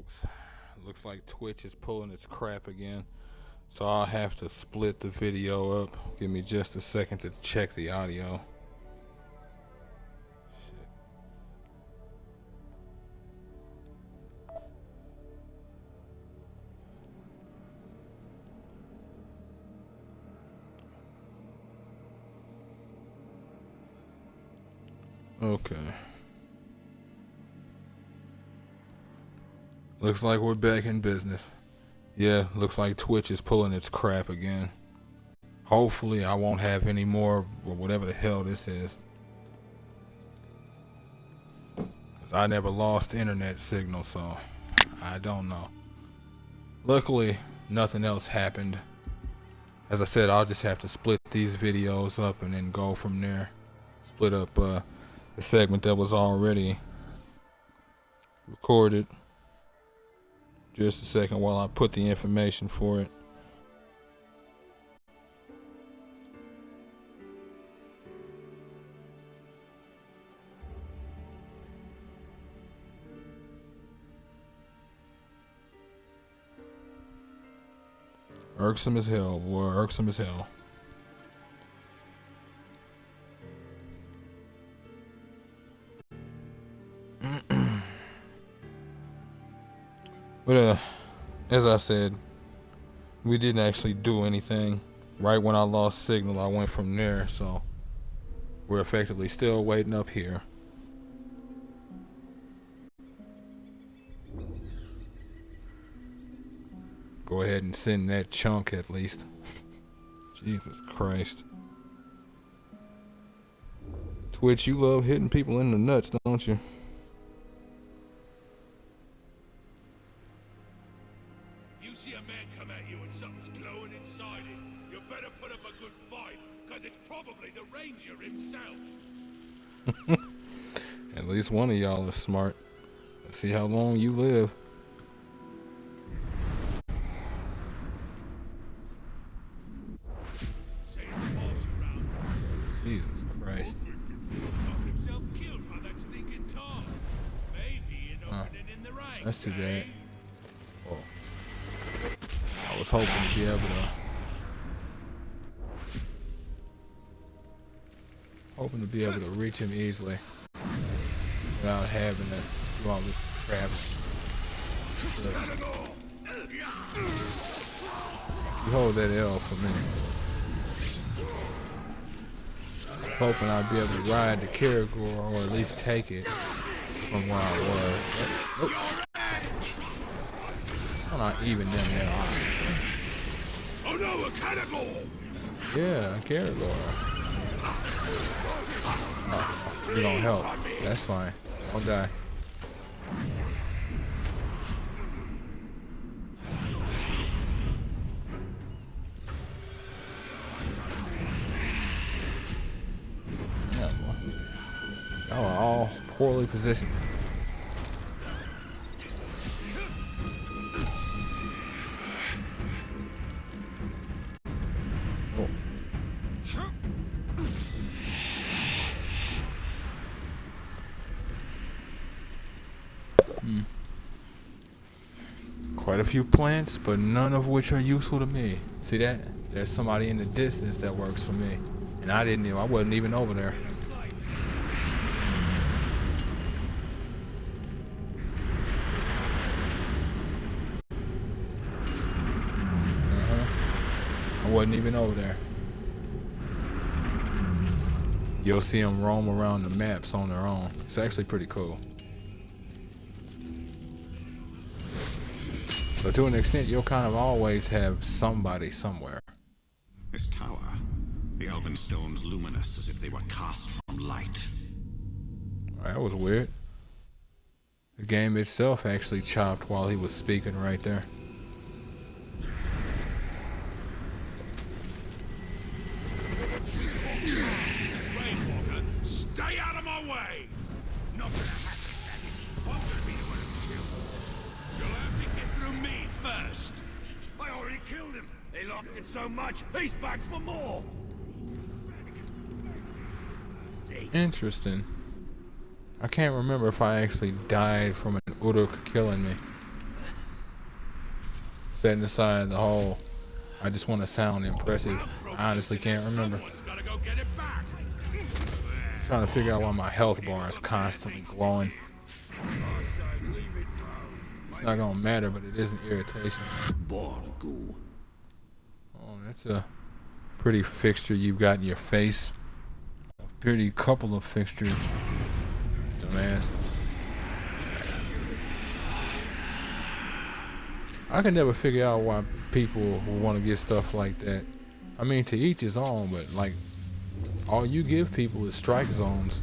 folks. Looks like Twitch is pulling its crap again. So I'll have to split the video up. Give me just a second to check the audio. Shit. Okay. Looks like we're back in business. Yeah, looks like Twitch is pulling its crap again. Hopefully I won't have any more, or whatever the hell this is. 'Cause I never lost internet signal, so I don't know. Luckily, nothing else happened. As I said, I'll just have to split these videos up and then go from there. Split up the segment that was already recorded. Just a second while I put the information for it. Irksome as hell, boy. Irksome as hell. But as I said, we didn't actually do anything. Right when I lost signal, I went from there, so we're effectively still waiting up here. Go ahead and send that chunk at least. Jesus Christ. Twitch, you love hitting people in the nuts, don't you? See a man come at you and something's glowing inside it, you better put up a good fight, because it's probably the ranger himself. At least one of y'all is smart. Let's see how long you live. Jesus Christ. That's too bad. Whoa. I was hoping to be able to reach him easily without having to do all this crap. You hold that L for me. I was hoping I'd be able to ride the Caragor, or at least take it from where I was. Oh. I'm not even them there, obviously. Oh no, a Caragor! Yeah, a Caragor. Oh, you don't help. That's fine. Don't die. Yeah, boy. Y'all are all poorly positioned. Quite a few plants, but none of which are useful to me. See that? There's somebody in the distance that works for me, and I wasn't even over there. I wasn't even over there. You'll see them roam around the maps on their own. It's actually pretty cool. But to an extent, you'll kind of always have somebody somewhere. This tower, the elven stones luminous as if they were cast from light. That was weird. The game itself actually chopped while he was speaking right there. Stay out of my way! Not gonna happen, I'm gonna be the one who kills him. You'll have to get through me first. I already killed him. They liked it so much, he's back for more. Interesting. I can't remember if I actually died from an Uruk killing me. setting aside the whole, I just want to sound impressive. I honestly can't remember. Gotta go get it back. Trying to figure out why my health bar is constantly glowing. It's not gonna matter, but it is an irritation. Borgu. Oh, that's a pretty fixture you've got in your face. A pretty couple of fixtures, dumbass. I can never figure out why people will want to get stuff like that. I mean, to each his own, but like, all you give people is strike zones.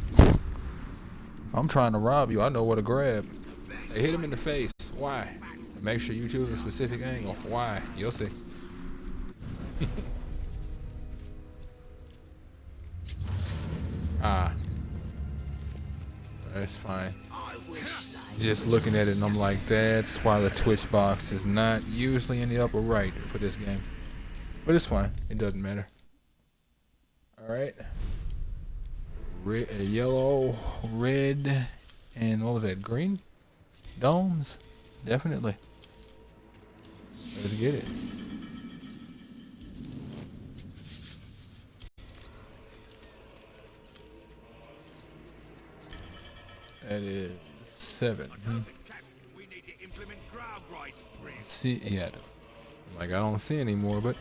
I'm trying to rob you. I know what to grab. Hey, hit him in the face. Why? Make sure you choose a specific angle. Why? You'll see. Ah. That's fine. Just looking at it and I'm like, that's why the Twitch box is not usually in the upper right for this game. But it's fine. It doesn't matter. Alright. Red, yellow, red, and what was that? Green? Domes? Definitely. Let's get it. That is 7. We need to implement ground right. See, yeah. Like, I don't see any more, but.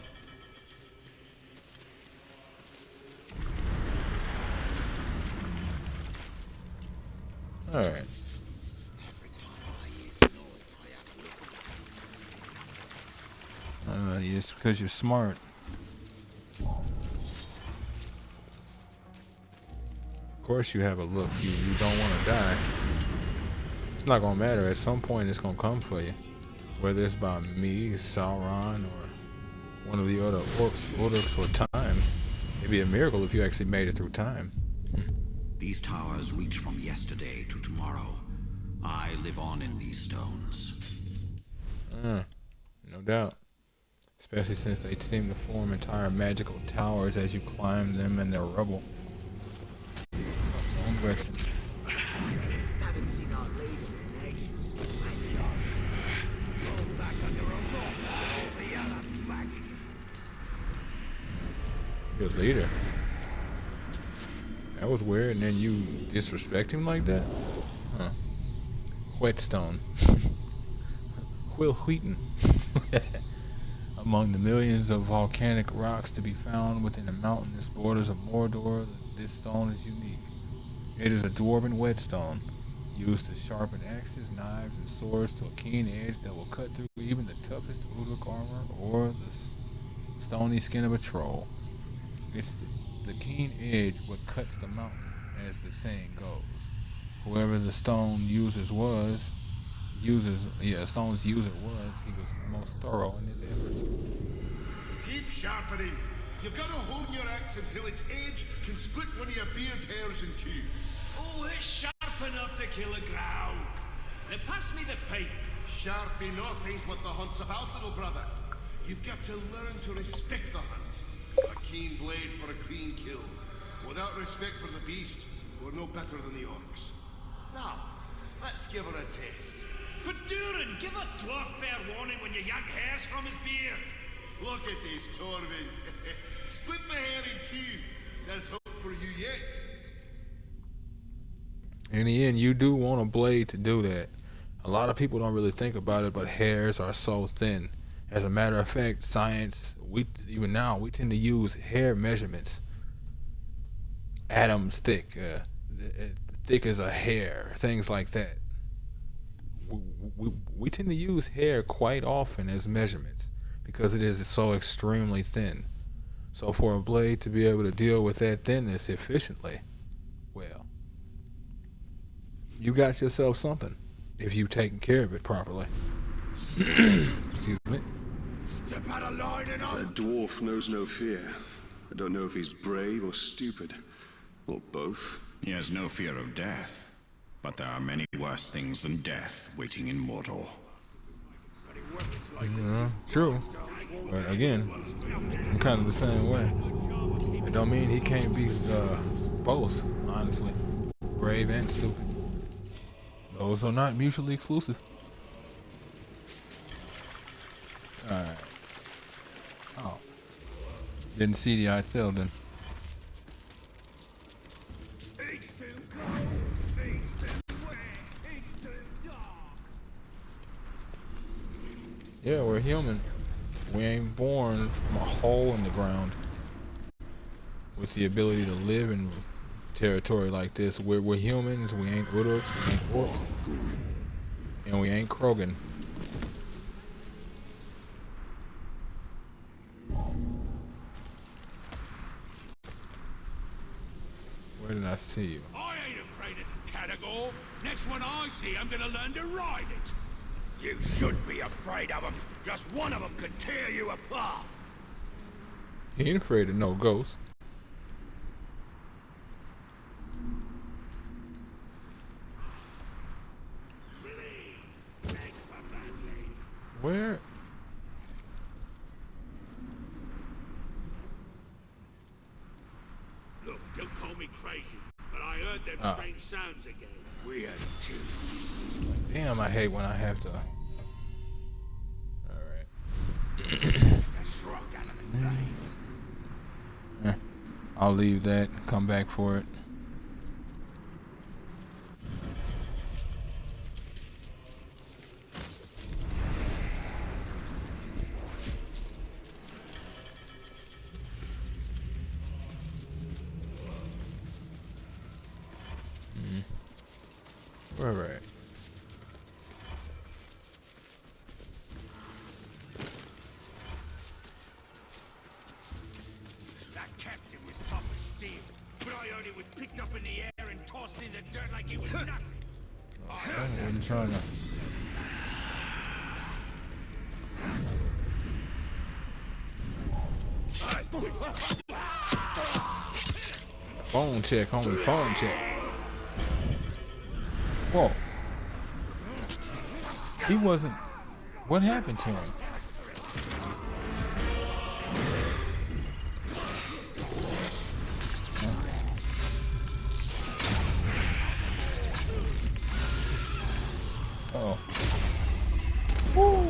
Alright. It's because you're smart. Of course you have a look. You don't want to die. It's not going to matter. At some point it's going to come for you. Whether it's by me, Sauron, or one of the other orcs or time. It'd be a miracle if you actually made it through time. These towers reach from yesterday to tomorrow. I live on in these stones. No doubt. Especially since they seem to form entire magical towers as you climb them in their rubble. Good leader. That was weird, and then you disrespect him like that? Huh. Whetstone. Will Wheaton. Among the millions of volcanic rocks to be found within the mountainous borders of Mordor, this stone is unique. It is a dwarven whetstone, used to sharpen axes, knives, and swords to a keen edge that will cut through even the toughest Uruk armor or the stony skin of a troll. It's the keen edge what cuts the mountain, as the saying goes. Whoever the stone user was, he was most thorough in his efforts. Keep sharpening. You've got to hone your axe until its edge can split one of your beard hairs in two. Oh, it's sharp enough to kill a growl. Now pass me the pipe. Sharp enough ain't what the hunt's about, little brother. You've got to learn to respect the hunt. A keen blade for a clean kill. Without respect for the beast, we're no better than the orcs. Now, let's give her a taste. For Durin, give a dwarf fair warning when you yank hairs from his beard. Look at this, Torvin. Split the hair in two. There's hope for you yet. In the end, you do want a blade to do that. A lot of people don't really think about it, but hairs are so thin. As a matter of fact, science, even now, we tend to use hair measurements. Atoms thick, thick as a hair, things like that. We tend to use hair quite often as measurements because it is so extremely thin. So for a blade to be able to deal with that thinness efficiently, well, you got yourself something if you've taken care of it properly. Excuse me. Step out of line and A dwarf knows no fear. I don't know if he's brave or stupid, or both. He has no fear of death. But there are many worse things than death waiting in Mordor. True. But again, I'm kind of the same way. It don't mean he can't be both, honestly. Brave and stupid. Those are not mutually exclusive. Alright. Oh. Didn't see the eye then. It's too cold, it's too wet, it's too dark. Yeah, we're human. We ain't born from a hole in the ground with the ability to live in territory like this. We're humans, we ain't Uruks, we ain't orcs, and we ain't Krogan. Where did I see you? I ain't afraid of the Catagor. Next one I see, I'm gonna learn to ride it. You should be afraid of them. Just one of them could tear you apart. He ain't afraid of no ghost. Where? Look, don't call me crazy, but I heard them strange sounds again. We had two. Damn, I hate when I have to. Alright. I'll leave that, come back for it. Alright. That captain was tough as steel, but I heard he was picked up in the air and tossed in the dirt like it was nothing. I heard I wasn't trying to. Phone check, homie, phone check. Whoa. He wasn't. What happened to him? Oh. Woo.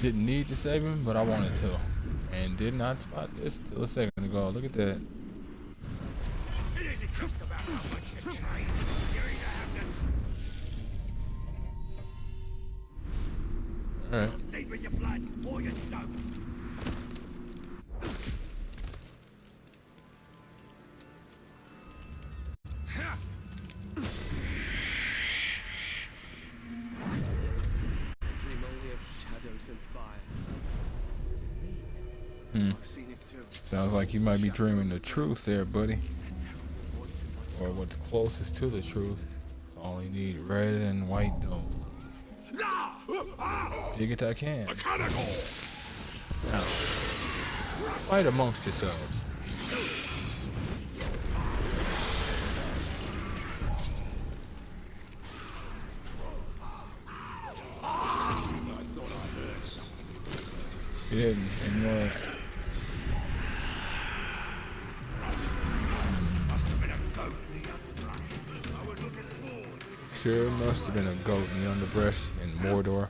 Didn't need to save him, but I wanted to. And did not spot this till a second ago. Look at that. It isn't just about how much you train. You either have to Alright. sleep in your blood, or you don't. Dream only of shadows and fire. Sounds like you might be dreaming the truth there, buddy. Or what's closest to the truth. So I only need red and white domes. Dig it I can. Now, fight amongst yourselves. You didn't ignore it. Sure must have been a goat in the underbrush in Mordor.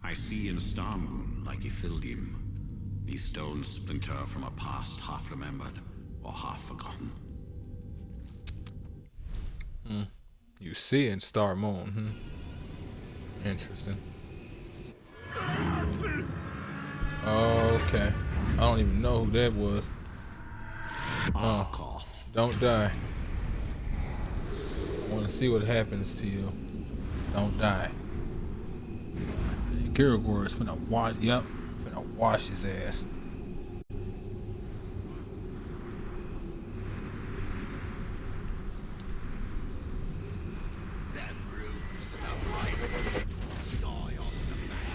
I see in Star Moon, like Ithildium, these stones splinter from a past half remembered or half forgotten. You see in Star Moon, Interesting. Okay. I don't even know who that was. Arkoth. Don't die. I want to see what happens to you. Don't die. Kirigor is finna wash. Yep. Finna wash his ass.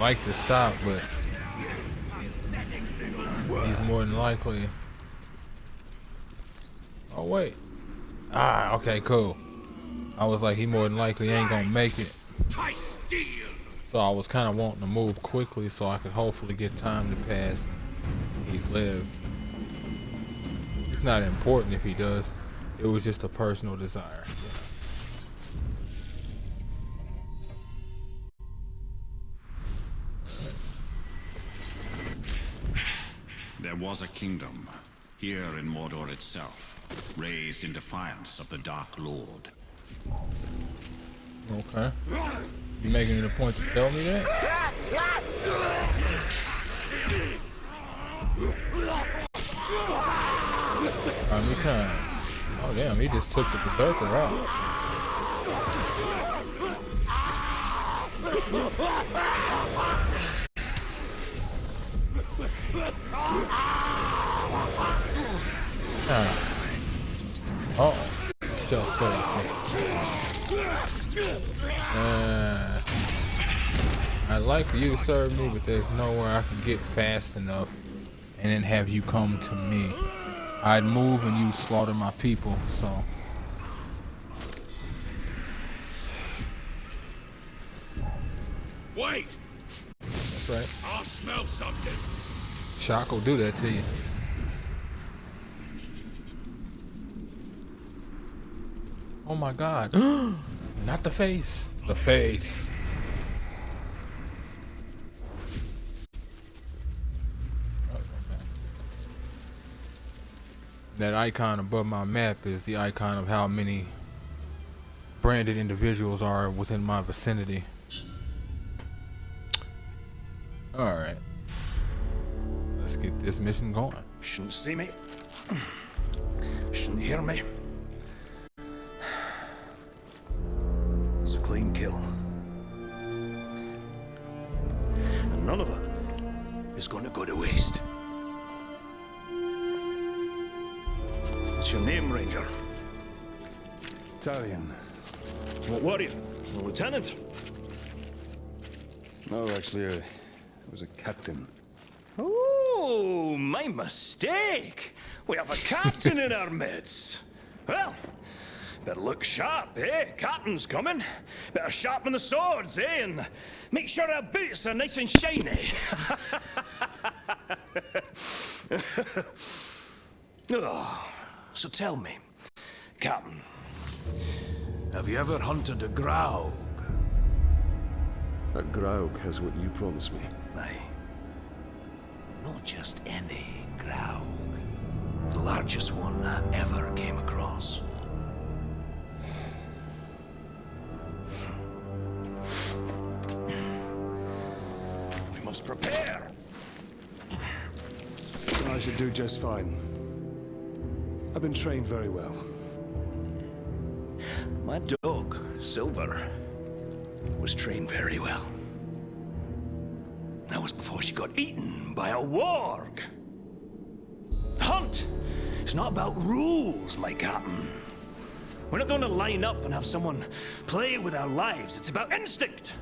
Like to stop, but he's more than likely. Oh wait. Okay, cool. I was like, he more than likely ain't gonna make it. Tice! steel. So I was kind of wanting to move quickly so I could hopefully get time to pass and he'd live. It's not important if he does. It was just a personal desire. There was a kingdom, here in Mordor itself, raised in defiance of the Dark Lord. Okay. You making it a point to tell me that? How many times? Oh damn, he just took the berserker out. Oh, shall I'd like for you to serve me, but there's nowhere I can get fast enough and then have you come to me. I'd move and you slaughter my people, so. Wait! That's right. I'll smell something. Shock will do that to you. Oh my god. Not the face. The face. That icon above my map is the icon of how many branded individuals are within my vicinity. Alright. Let's get this mission going. Shouldn't see me. Shouldn't hear me. It's a clean kill. And none of it is going to go to waste. What's your name, Ranger? Italian. What were you? A lieutenant? No, actually, I was a captain. Oh, my mistake. We have a captain in our midst. Well, better look sharp, eh? Captain's coming. Better sharpen the swords, eh? And make sure our boots are nice and shiny. Oh, so tell me, Captain, have you ever hunted a Graug? That Graug has what you promised me. Aye. Not just any Graug. The largest one I ever came across. We must prepare. I should do just fine. I've been trained very well. My dog, Silver, was trained very well. That was before she got eaten by a warg. The hunt is not about rules, my captain. We're not going to line up and have someone play with our lives. It's about instinct,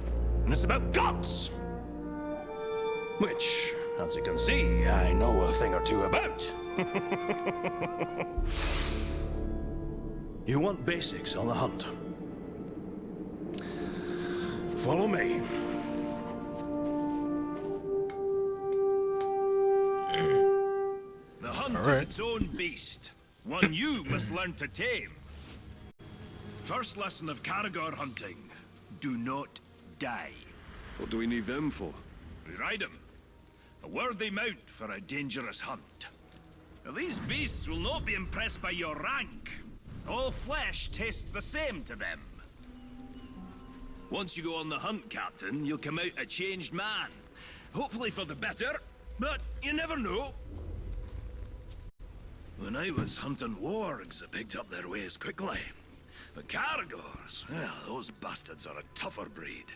and it's about guts. Which, as you can see, I know a thing or two about. You want basics on the hunt? Follow me. The hunt is its own beast, one you must learn to tame. First lesson of Caragor hunting: do not die. What do we need them for? We ride them. A worthy mount for a dangerous hunt. Now, these beasts will not be impressed by your rank. All flesh tastes the same to them. Once you go on the hunt, Captain, you'll come out a changed man. Hopefully for the better, but you never know. When I was hunting wargs, I picked up their ways quickly. But Caragors, well, those bastards are a tougher breed.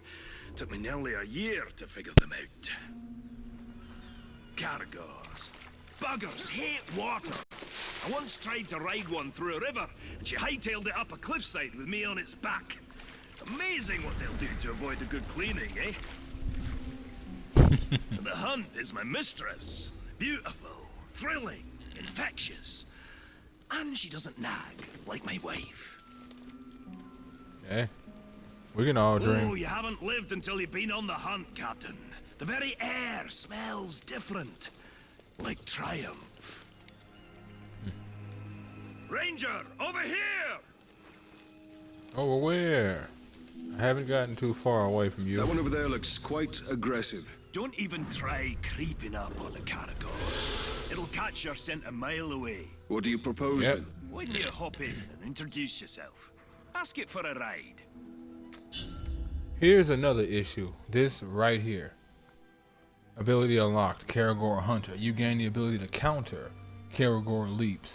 Took me nearly a year to figure them out. Caragors. Buggers hate water. I once tried to ride one through a river, and she hightailed it up a cliffside with me on its back. Amazing what they'll do to avoid a good cleaning, eh? And the hunt is my mistress. Beautiful, thrilling, infectious. And she doesn't nag like my wife. Okay. We can all Oh, dream. you haven't lived until you've been on the hunt, Captain. The very air smells different. Like triumph. Ranger, over here! Over where? I haven't gotten too far away from you. That one over there looks quite aggressive. Don't even try creeping up on the Caragor. It'll catch your scent a mile away. What do you propose Yep. then? Why don't you hop in and introduce yourself? Ask it for a ride. Here's another issue. This right here. Ability unlocked. Caragor Hunter. You gain the ability to counter Caragor leap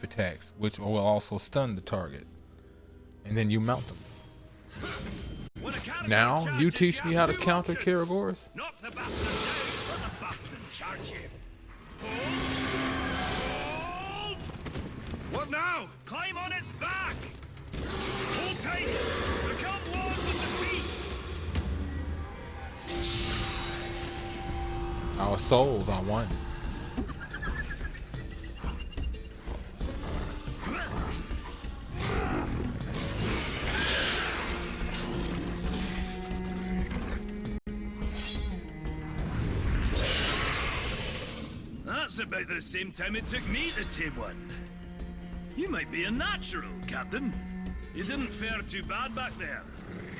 attacks, which will also stun the target. And then you mount them. When a Caragor Now, you charges, teach me have how to two counter options. Caragors? Knock the bastard down, let the bastard charge you. Hold! What now? Climb on its back! Hold tight! Become one with the beast! Our souls are one. That's about the same time it took me to tame one. You might be a natural, Captain. You didn't fare too bad back there.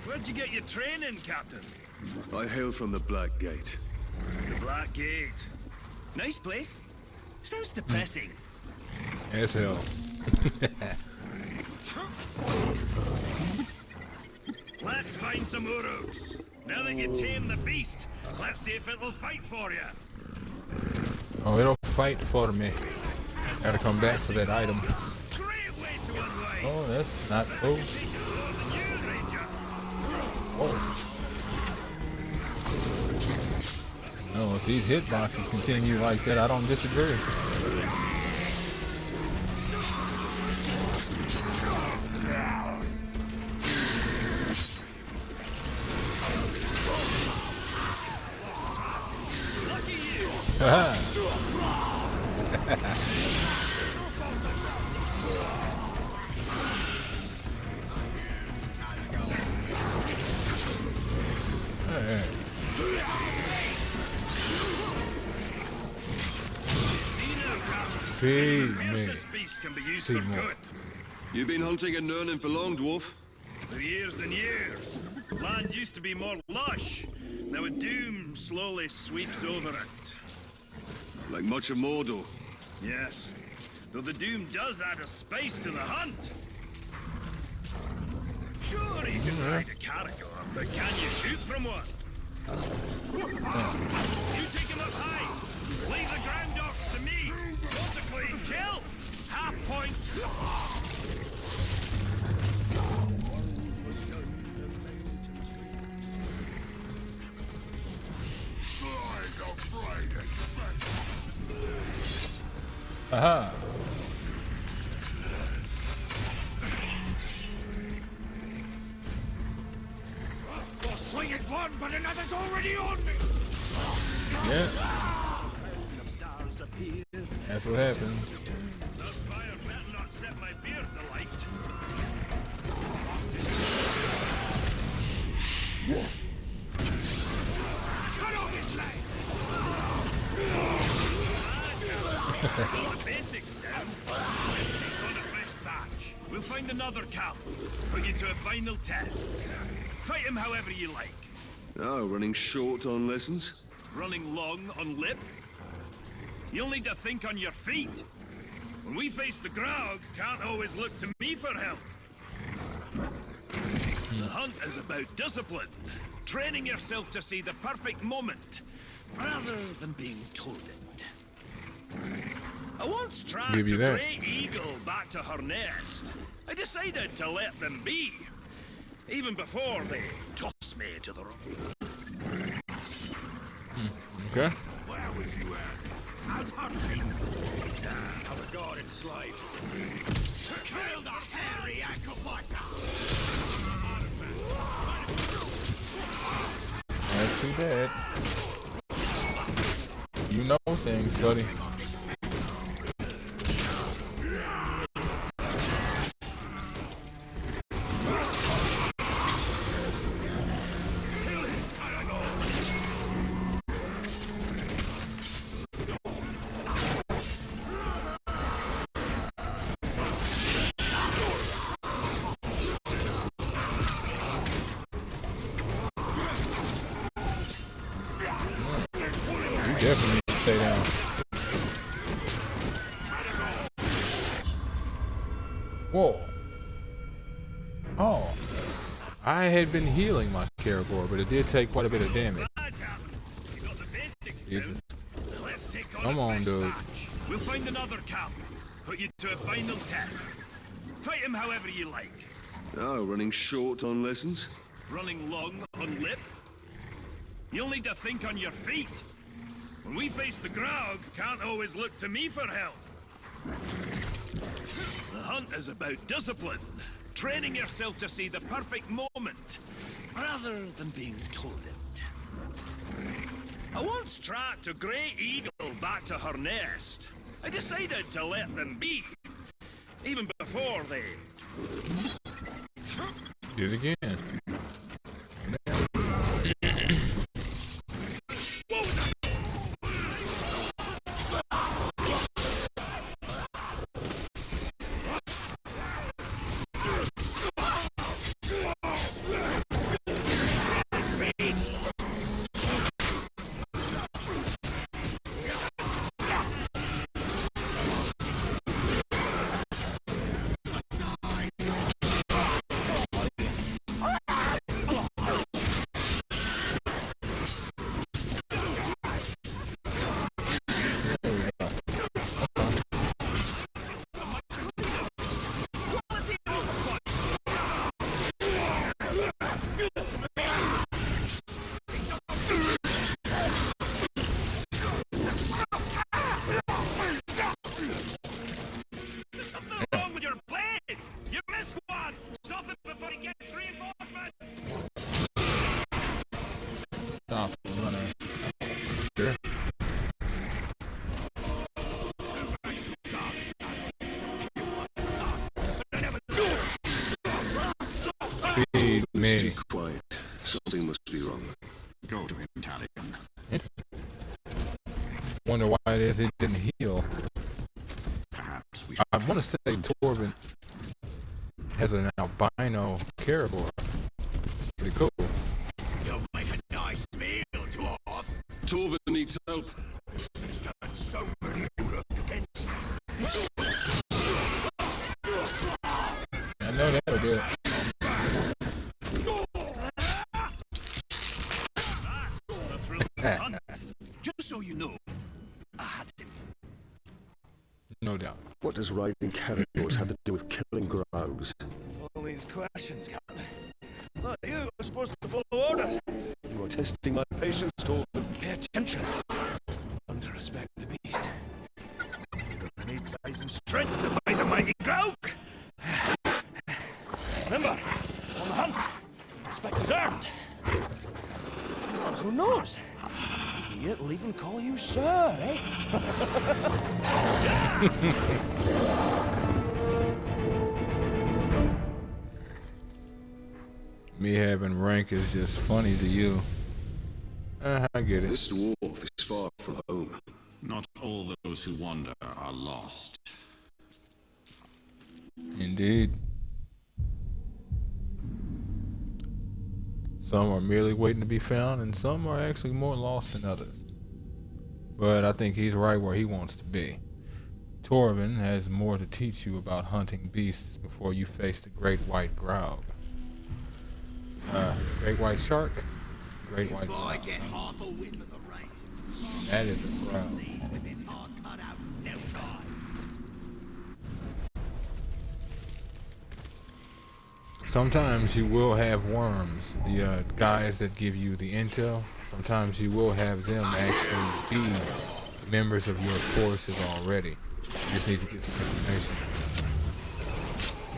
Where'd you get your training, Captain? I hail from the Black Gate. The Black Gate. Nice place. Sounds depressing. As hell. Let's find some Uruks. Now that you tame the beast, let's see if it'll fight for you. Oh, it'll fight for me. Gotta come back for that item. Great way to unwind. Oh, that's not cool. Take it more than you, Ranger. Oh. No, if these hitboxes continue like that, I don't disagree. Lucky you. Feed me. This beast can be used See for more. good. You've been hunting in Nurnin for long, dwarf? For years and years. Land used to be more lush. Now a doom slowly sweeps over it. Like much of Mordor. Yes. Though the doom does add a spice to the hunt. Sure, you can ride a Caragor, but can you shoot from one? You take him up high. Leave the ground dogs to me. Go to clean kill. Half point. Aha. I'll swing at one, but another's already on me! Yeah, Of stars appear. that's what happens. The fire better not set my beard alight. Cut off his leg! Got the basics down. Let's take on a fresh batch. We'll find another camp. Put you to a final test. Fight him however you like. Oh, running short on lessons? Running long on lip. You'll need to think on your feet. When we face the Graug, can't always look to me for help. The hunt is about discipline. Training yourself to see the perfect moment, rather than being told it. I once tracked Give you a that. grey eagle back to her nest. I decided to let them be, even before they tossed me to the road. Okay. Where was you at? I'm hunting. I'm a guarded slave. Kill the hairy ankle biter! That's too bad. You know things, buddy. definitely need to stay down. Whoa. Oh. I had been healing my Caragor, but it did take quite a bit of damage. Jesus. Come on, dude. We'll find another camp. Put you to a final test. Fight him however you like. Oh, running short on lessons? Running long on lip. You'll need to think on your feet. When we face the Graug, can't always look to me for help. The hunt is about discipline. Training yourself to see the perfect moment, rather than being told it. I once tracked a grey eagle back to her nest. I decided to let them be, even before they... Did it again. Stop running. Sure. Feed me. Too quiet. Something must be wrong. Go to him, Talion. Wonder why it is it didn't heal. Perhaps we I want to say Torvin has an albino Caragor. Pretty cool. You'll make a nice meal, dwarf. Torvin needs help. He's done so many good against us. I know that'll do it. The thrill of the hunt. Just so you know, I had him. No doubt. What does riding Caragors have to do with killing Graugs? All these questions, Captain. Look, you were supposed to follow orders. You are testing my patience, Torvin. Pay attention. Learn to respect the beast. You're gonna need size and strength to fight the mighty Graug. Remember, on the hunt, respect is earned. And who knows? He'll even call you sir, eh? Me having rank is just funny to you. I get it. This dwarf is far from home. Not all those who wander are lost. Indeed. Some are merely waiting to be found, and some are actually more lost than others. But I think he's right where he wants to be. Torvin has more to teach you about hunting beasts before you face the great white Graug. Great white shark, great white Graug. Get half a whip of the range. That is a Graug. With his heart cut out, no die. Sometimes you will have worms, the guys that give you the intel. Sometimes you will have them actually be members of your forces already. You just need to get some information.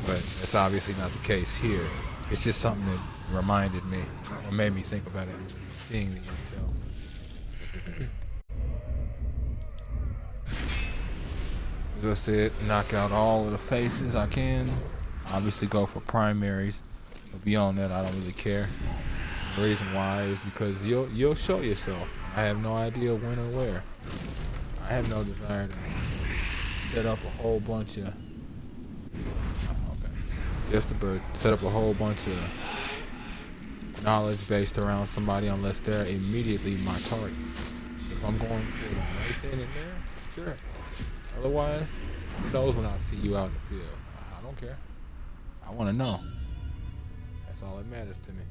But that's obviously not the case here. It's just something that reminded me, or made me think about it, seeing the intel. As I said, knock out all of the faces I can. Obviously go for primaries, but beyond that I don't really care. The reason why is because you'll show yourself. I have no idea when or where. I have no desire to set up a whole bunch of set up a whole bunch of knowledge based around somebody unless they're immediately my target. If If I'm going for them right then and there, sure. Otherwise, who knows when I'll see you out in the field. I don't care. I want to know. That's all that matters to me.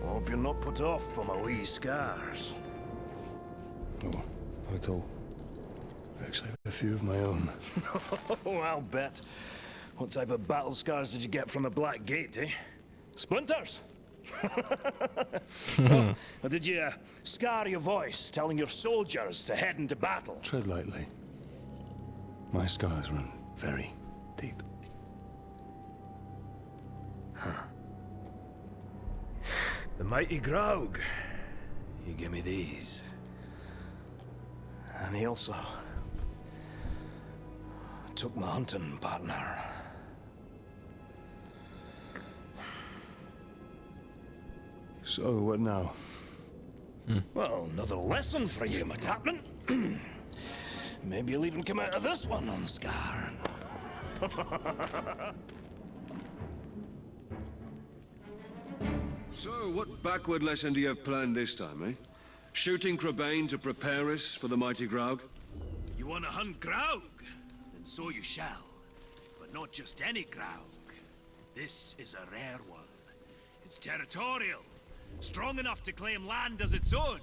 Hope you're not put off by my wee scars. No, not at all. I actually have a few of my own. Oh, I'll bet. What type of battle scars did you get from the Black Gate, eh? Splinters? Or did you scar your voice telling your soldiers to head into battle? Tread lightly. My scars run very deep. The mighty Graug. He gave me these. And he also took my hunting partner. So, what now? Well, another lesson for you, my captain. Maybe you'll even come out of this one unscarred. So, what backward lesson do you have planned this time, eh? Shooting Crabane to prepare us for the mighty Graug? You want to hunt Graug? Then so you shall. But not just any Graug. This is a rare one. It's territorial. Strong enough to claim land as its own.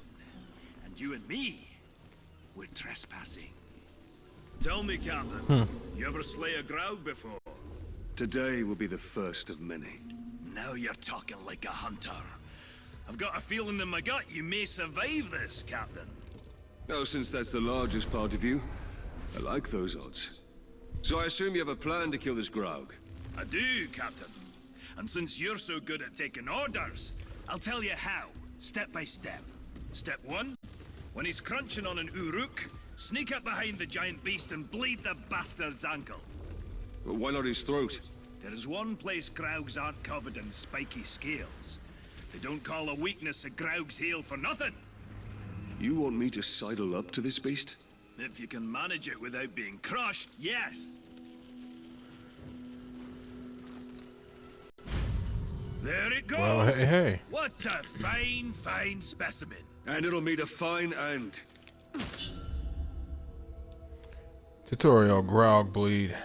And you and me, we're trespassing. Tell me, Captain, you ever slay a Graug before? Today will be the first of many. Now you're talking like a hunter. I've got a feeling in my gut you may survive this, Captain. Well, since that's the largest part of you, I like those odds. So I assume you have a plan to kill this Graug? I do, Captain. And since you're so good at taking orders, I'll tell you how, step by step. Step 1, when he's crunching on an Uruk, sneak up behind the giant beast and bleed the bastard's ankle. But why not his throat? There is one place Graugs aren't covered in spiky scales. They don't call a weakness a Graug's heel for nothing. You want me to sidle up to this beast? If you can manage it without being crushed, yes. There it goes! Well, hey. What a fine, fine specimen. And it'll meet a fine end. Tutorial, Graug bleed.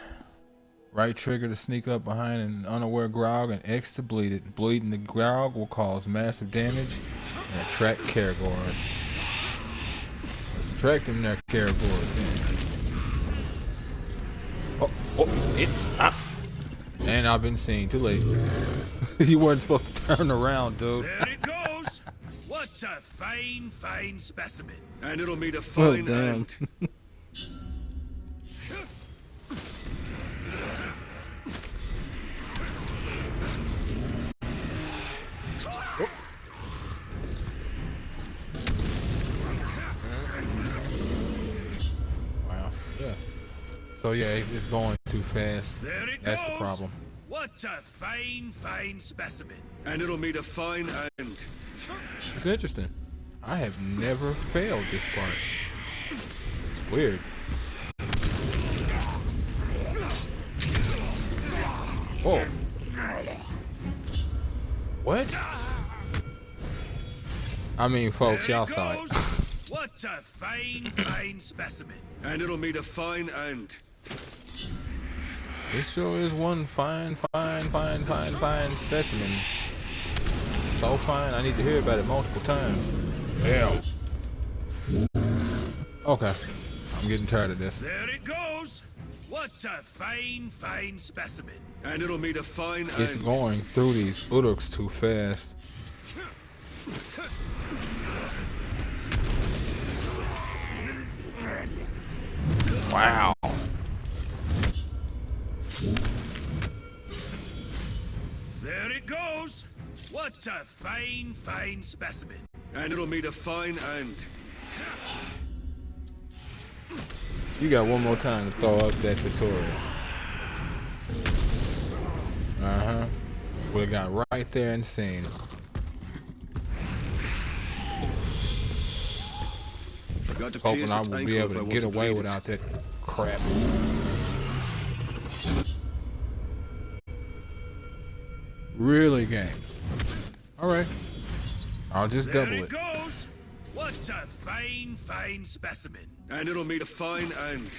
Right trigger to sneak up behind an unaware Graug and X to bleed it. Bleeding the Graug will cause massive damage and attract Caragors. Let's attract them there, Caragors. And I've been seen. Too late. You weren't supposed to turn around, dude. There it goes! What a fine, fine specimen. And it'll meet a fine damn. end. Wow. Yeah. So yeah, it's going too fast. There it That's goes. the problem. What a fine, fine specimen. And it'll meet a fine end. It's interesting. I have never failed this part. It's weird. Whoa. What? I mean, folks, y'all saw it. What a fine, fine specimen. And it'll meet a fine end. This sure is one fine specimen. So fine, I need to hear about it multiple times. Damn. Okay. I'm getting tired of this. There it goes. What a fine, fine specimen. And it'll meet a fine end. It's going through these Uruks too fast. Wow. There it goes. What a fine, fine specimen. And it'll meet a fine end. You got one more time to throw up that tutorial. Would have got right there and seen. Got to Hoping pierce I its would ankle be if able I to want get away bleed it. without that crap. Really, games? Alright. I'll just double There it. goes. What a fine, fine specimen. And it'll meet a fine end.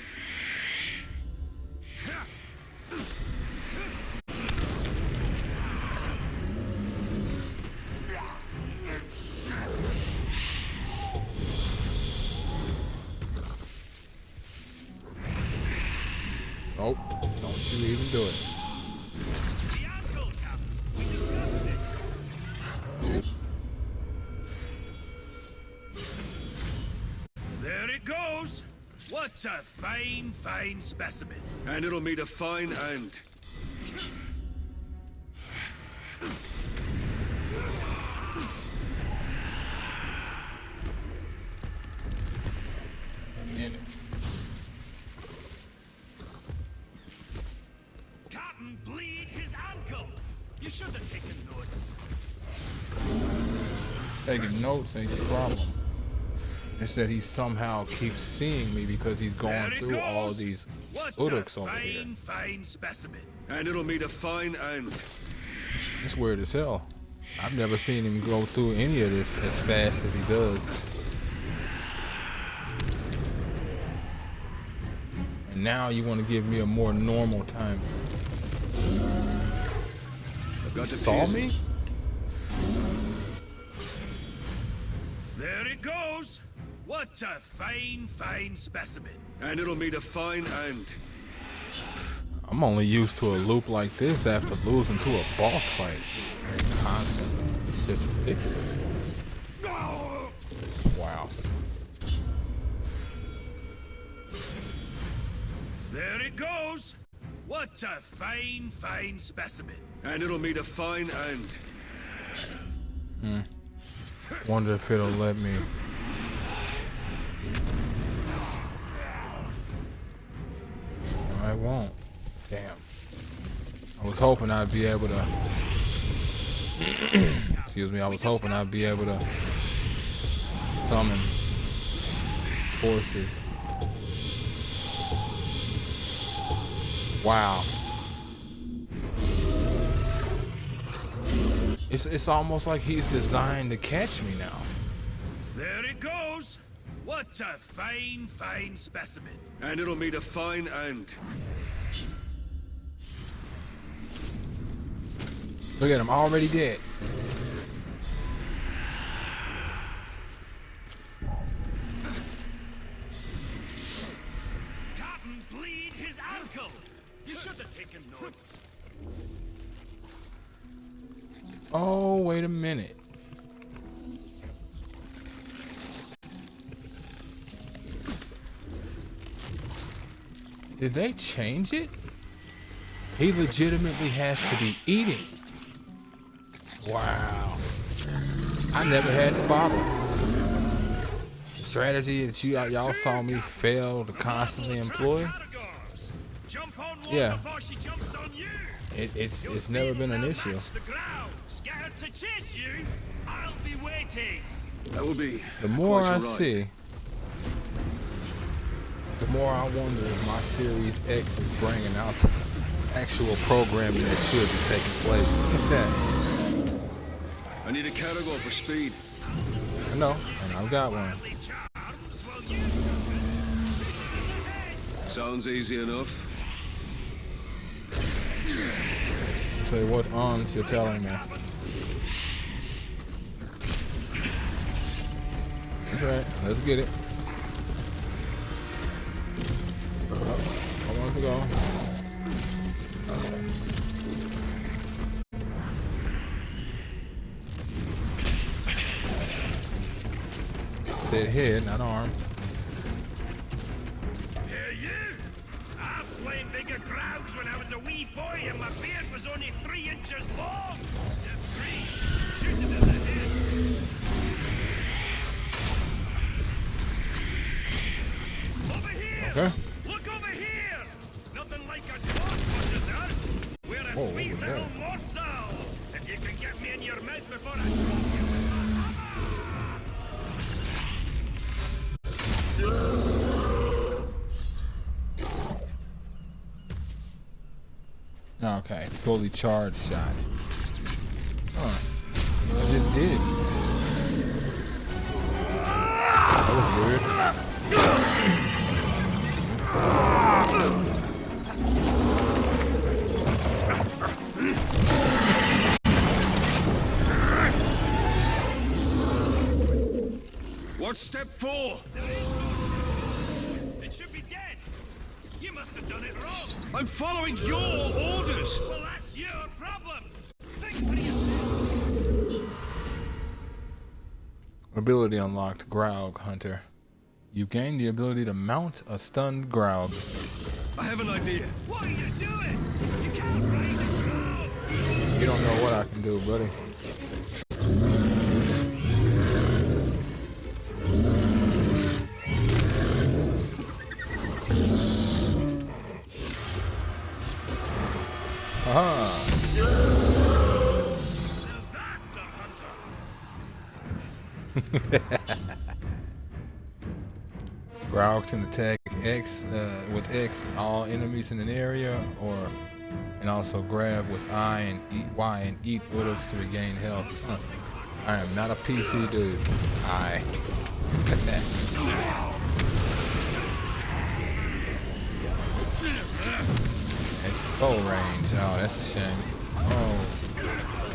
Nope. Don't you even do it. The ankle, Captain. We discussed it. There it goes. What a fine, fine specimen. And it'll meet a fine end. In it. Captain bleed his ankle. You should have taken notes. Taking notes ain't the problem. It's that he somehow keeps seeing me because he's going There it through all goes. these What uruks a over here. fine, fine specimen. And it'll meet a fine end. It's weird as hell. I've never seen him go through any of this as fast as he does. And now you want to give me a more normal time. I've He got to saw fuse me? it. There it goes. What a fine, fine specimen. And it'll meet a fine end. I'm only used to a loop like this after losing to a boss fight. Constantly. It's just ridiculous. Wow. There it goes. What a fine, fine specimen. And it'll meet a fine end. Wonder if it'll let me. No, I won't. Damn. I was hoping I'd be able to. Excuse me. I was hoping I'd be able to summon forces. Wow. It's almost like he's designed to catch me now. There it goes. What a fine, fine specimen. And it'll meet a fine end. Look at him, already dead. Captain bleed his ankle. You should have taken notes. Oh, wait a minute. Did they change it? He legitimately has to be eating. Wow. I never had to bother. The strategy that y'all saw me fail to constantly employ, Jump on one Yeah. before she jumps on you. it's never been an issue. Match the grounds. Get her to chase you. I'll be waiting. That will be The more quite I a ride. see, the more I wonder if my Series X is bringing out the actual programming that should be taking place. I need a category for speed. I know, and I've got one. Charms, well, you Sounds easy enough. Say what arms you're telling me. That's right, let's get it. How long to go? Said head, not arm. Hey, you! I've slain bigger crowds when I was a wee boy and my beard was only 3 inches long. Step 3. Shoot it in the head. Over here! Okay. Look over here! Nothing like a dog for dessert. We're a Whoa, sweet what was little that? morsel. If you can get me in your mouth before I drop you. Okay, fully charged shot. did. That was weird. What's step 4? It should be dead. You must have done it wrong. I'm following your orders. Well, that's your problem. Think for yourself. Ability unlocked, Graug Hunter. You gain the ability to mount a stunned Graug. I have an idea. What are you doing? You can't ride the crowd. You don't know what I can do, buddy. Aha! Now that's a hunter. Graug can attack X with X all enemies in an area, and also grab with Y and eat bullets to regain health. Huh. I am not a PC dude. It's full range. Oh, that's a shame. Oh,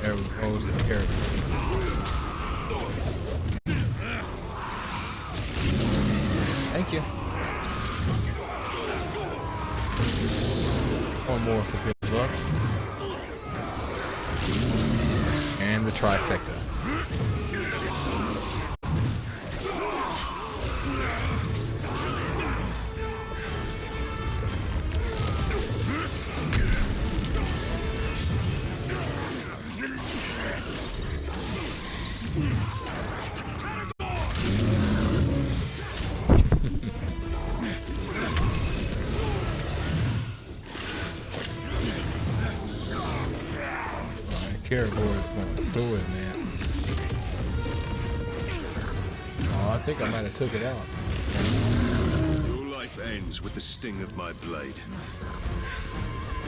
there goes the character. Thank you. One more for good luck. And the trifecta. Caragor is going through it, man. Oh, I think I might have took it out. Your life ends with the sting of my blade.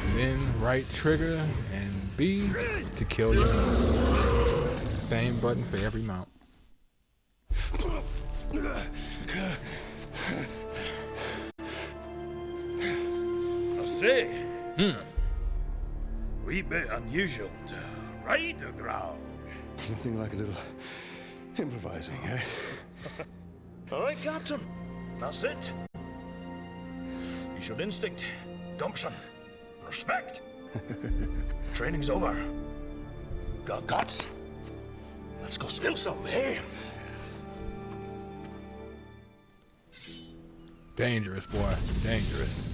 And then right trigger and B to kill you. Same button for every mount. I say. Wee bit unusual to ride a Graug. Nothing like a little improvising, eh? All right, Captain. That's it. You showed instinct, gumption, respect. Training's over. Got guts. Let's go spill some, eh? Dangerous, boy. Dangerous.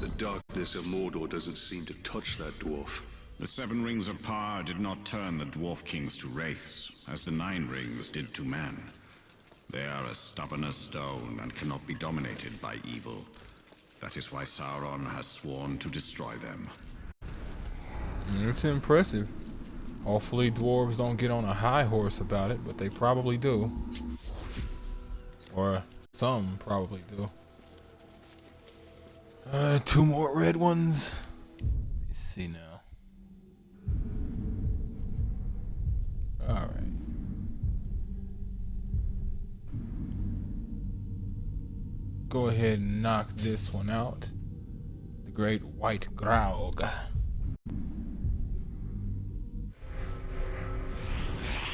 The darkness of Mordor doesn't seem to touch that dwarf. The 7 rings of power did not turn the dwarf kings to wraiths, as the 9 rings did to man. They are as stubborn as stone and cannot be dominated by evil. That is why Sauron has sworn to destroy them. It's impressive. Hopefully dwarves don't get on a high horse about it, but they probably do. Or some probably do. 2 more red ones. Let's see now. Alright. Go ahead and knock this one out. The Great White Graug.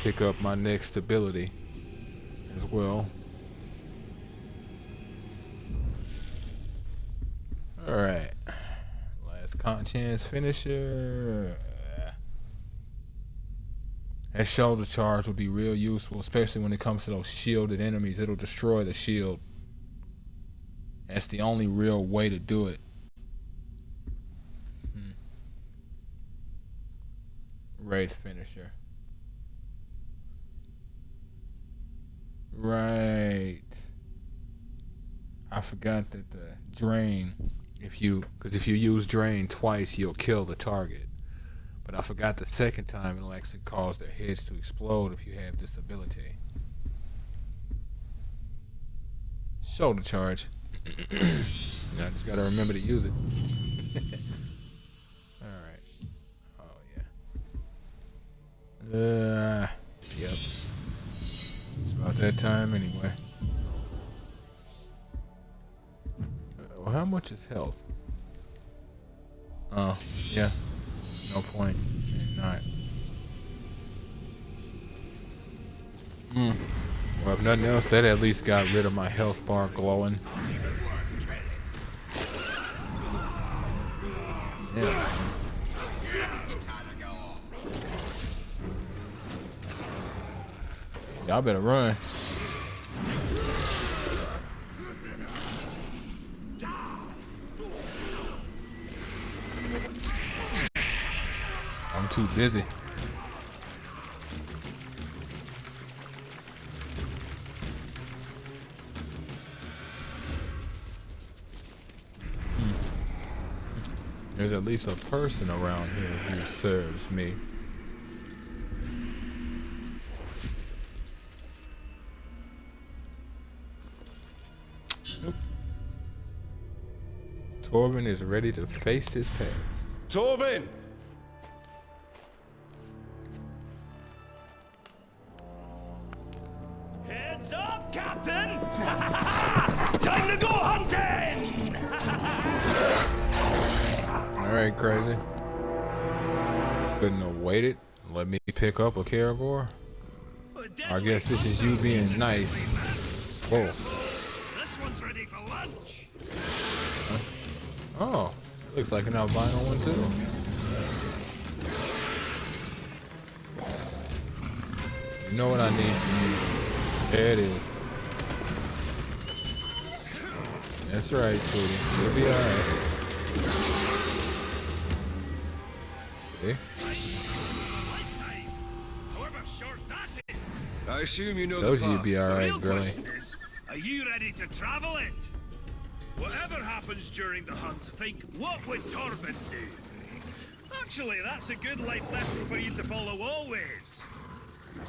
Pick up my next ability as well. Alright. Last chance finisher. That shoulder charge will be real useful, especially when it comes to those shielded enemies. It'll destroy the shield. That's the only real way to do it. Wraith finisher. Right. I forgot that the drain, because if you use drain twice, you'll kill the target. But I forgot the second time it'll actually cause their heads to explode if you have this ability. Shoulder charge. I just gotta remember to use it. Alright. Oh yeah. Yep. about that time anyway. Well, how much is health? Oh, yeah. No point. Not. Well, if nothing else, that at least got rid of my health bar glowing. Yeah. Y'all better run. I'm too busy. There's at least a person around here who serves me. Nope. Torvin is ready to face his past. Torvin! Heads up, Captain! Time to go hunting! Alright, crazy. Couldn't have waited. Let me pick up a Karagor. I guess this is you being nice. Whoa. This one's ready for lunch. Huh? Oh, looks like an albino one too. You know what I need from you? There it is. That's right, sweetie. You'll be alright. See? However short that is. I assume you know Told the you path. you'd be The alright, real girly. question is, are you ready to travel it? Whatever happens during the hunt, think, what would Torvin do? Actually, that's a good life lesson for you to follow always.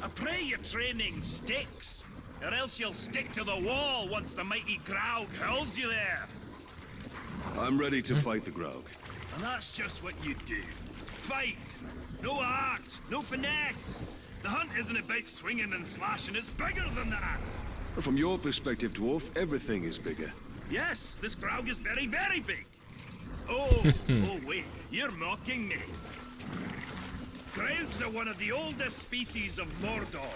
I pray your training sticks, or else you'll stick to the wall once the mighty Graug hurls you there. I'm ready to fight the Graug. And that's just what you do. Fight! No art, no finesse. The hunt isn't about swinging and slashing, it's bigger than that. From your perspective, dwarf, everything is bigger. Yes, this Graug is very, very big. Oh, oh wait, you're mocking me. Graugs are one of the oldest species of Mordor,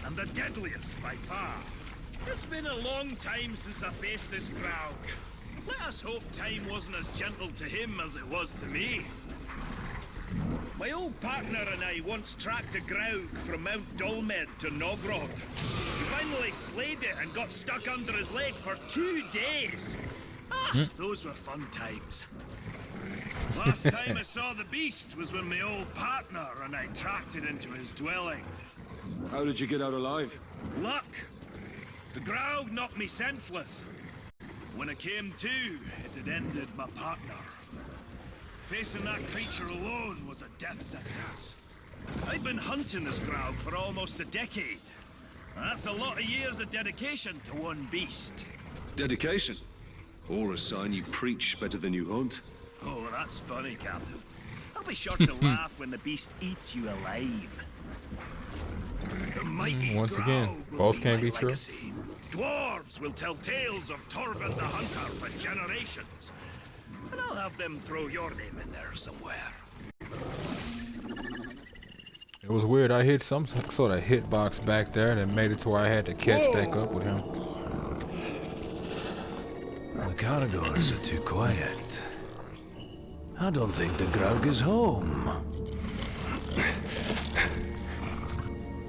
and the deadliest by far. It's been a long time since I faced this Graug. Let us hope time wasn't as gentle to him as it was to me. My old partner and I once tracked a Graug from Mount Dolmed to Nogrod. We finally slayed it and got stuck under his leg for 2 days. Those were fun times. Last time I saw the beast was with my old partner and I tracked it into his dwelling. How did you get out alive? Luck! The Graug knocked me senseless. When I came to, it had ended my partner. Facing that creature alone was a death sentence. I've been hunting this Graug for almost a decade. That's a lot of years of dedication to one beast. Dedication? Or a sign you preach better than you hunt? Oh, that's funny, Captain. I'll be sure to laugh when the beast eats you alive. The mighty Once again, Graug will both be can't my be true. legacy. Dwarves will tell tales of Torvin the Hunter for generations. And I'll have them throw your name in there somewhere. It was weird. I hit some sort of hitbox back there that made it to where I had to catch back up with him. The Caragors are too quiet. I don't think the Graug is home.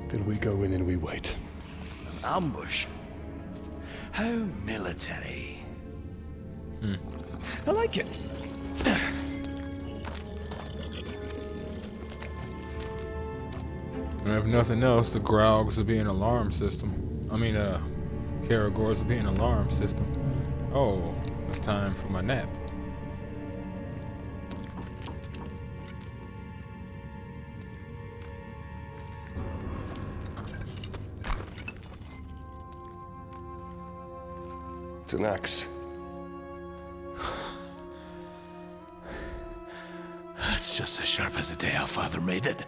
Then we go in and we wait. Ambush? How military. I like it. And if nothing else, the Graugs will be an alarm system. I mean, Karagors will be an alarm system. Oh, it's time for my nap. It's an axe. That's just as sharp as the day our father made it.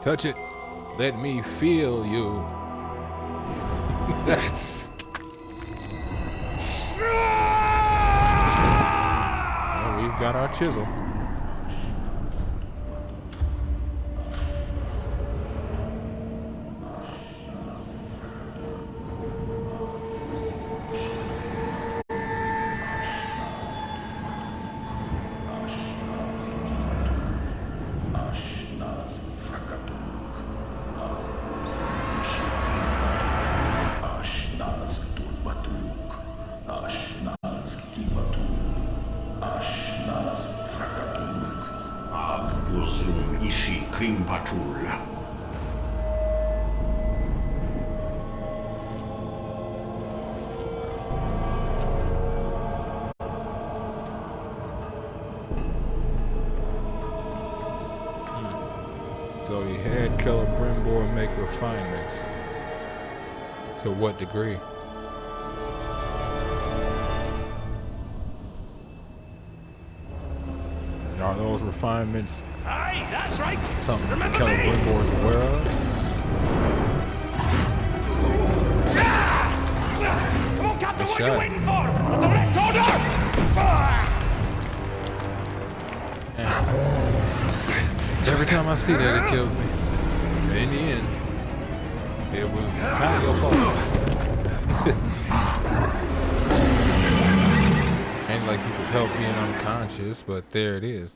Touch it. Let me feel you. Oh, we've got our chisel. So he had Celebrimbor make refinements. To what degree? Are those refinements Aye, that's right. something Remember Celebrimbor is aware of? Come on, Captain, what are you shot. waiting for? A direct order! Every time I see that, it kills me. In the end, it was kind of your fault. Ain't like you could help being unconscious, but there it is.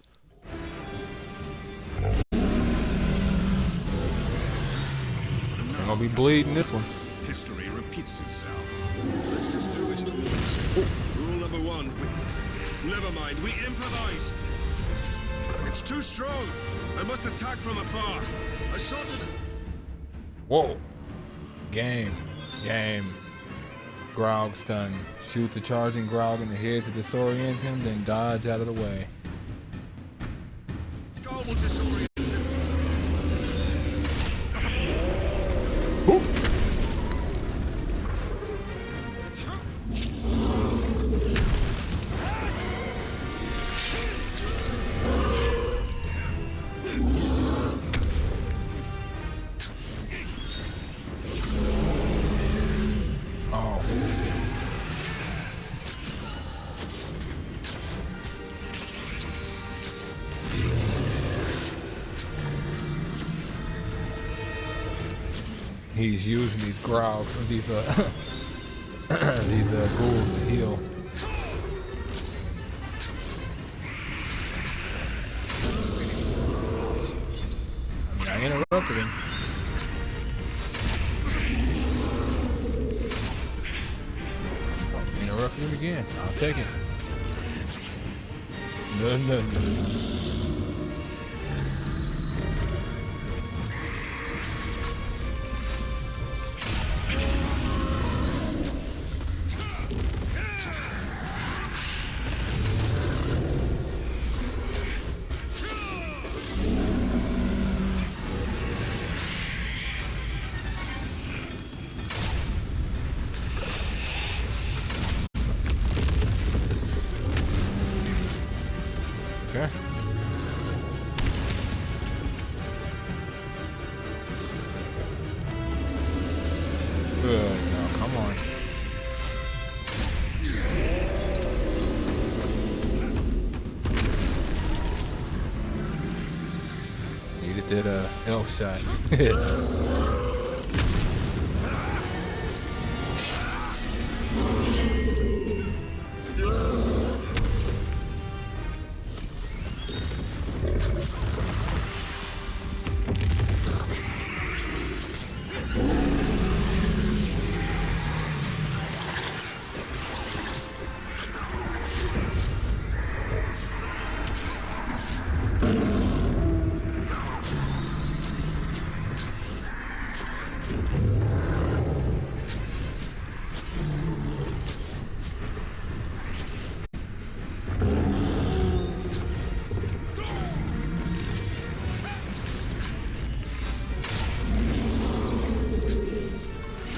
Ain't gonna be bleeding this one. History repeats itself. Let's just do this to once. Rule number one. Never mind, we improvise. It's too strong. I must attack from afar. A shot to the... Whoa. Game. Grog stun. Shoot the charging Grog in the head to disorient him, then dodge out of the way. Skull will disorient him. Oh. He's using these Grogs, or these these ghouls to heal. I interrupted him. Interrupted him again. I'll take it. No. Okay. Good. Now, come on. Needed that elf shot.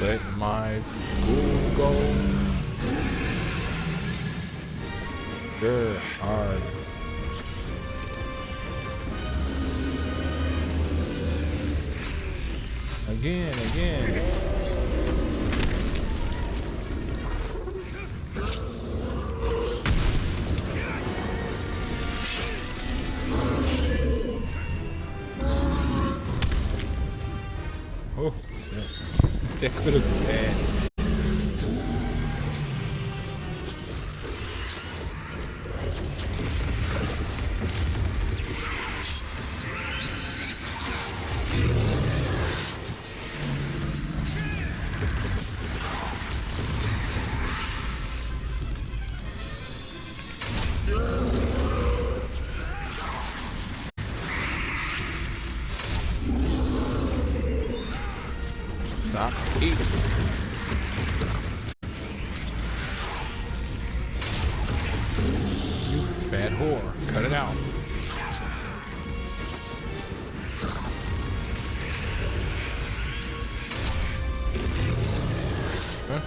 Let my ghouls go. Good. Alright. again. Oh, shit. That could have been bad. Stop eating. You fat whore. Cut it out. Huh?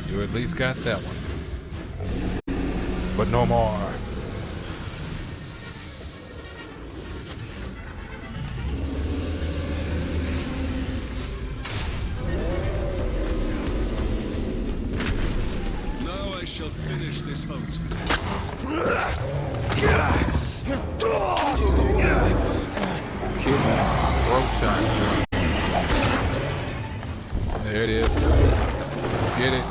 You at least got that one. But no more. I shall finish this hunt. Kid, throat shots. There it is. Let's get it.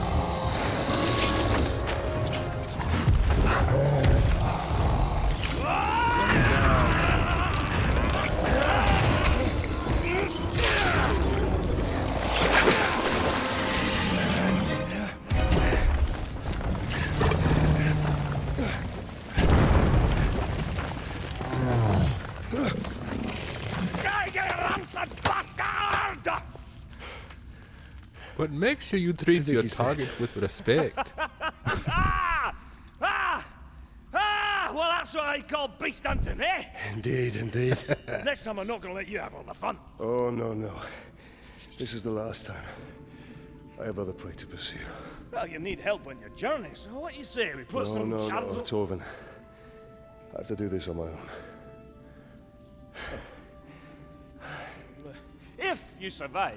But make sure you treat your targets with respect. Well, that's what I call beast hunting, eh? Indeed, indeed. Next time I'm not going to let you have all the fun. Oh, no, no. This is the last time. I have other prey to pursue. Well, you need help on your journey, so what do you say? We put some No, shadows... Torvin. I have to do this on my own. If you survive,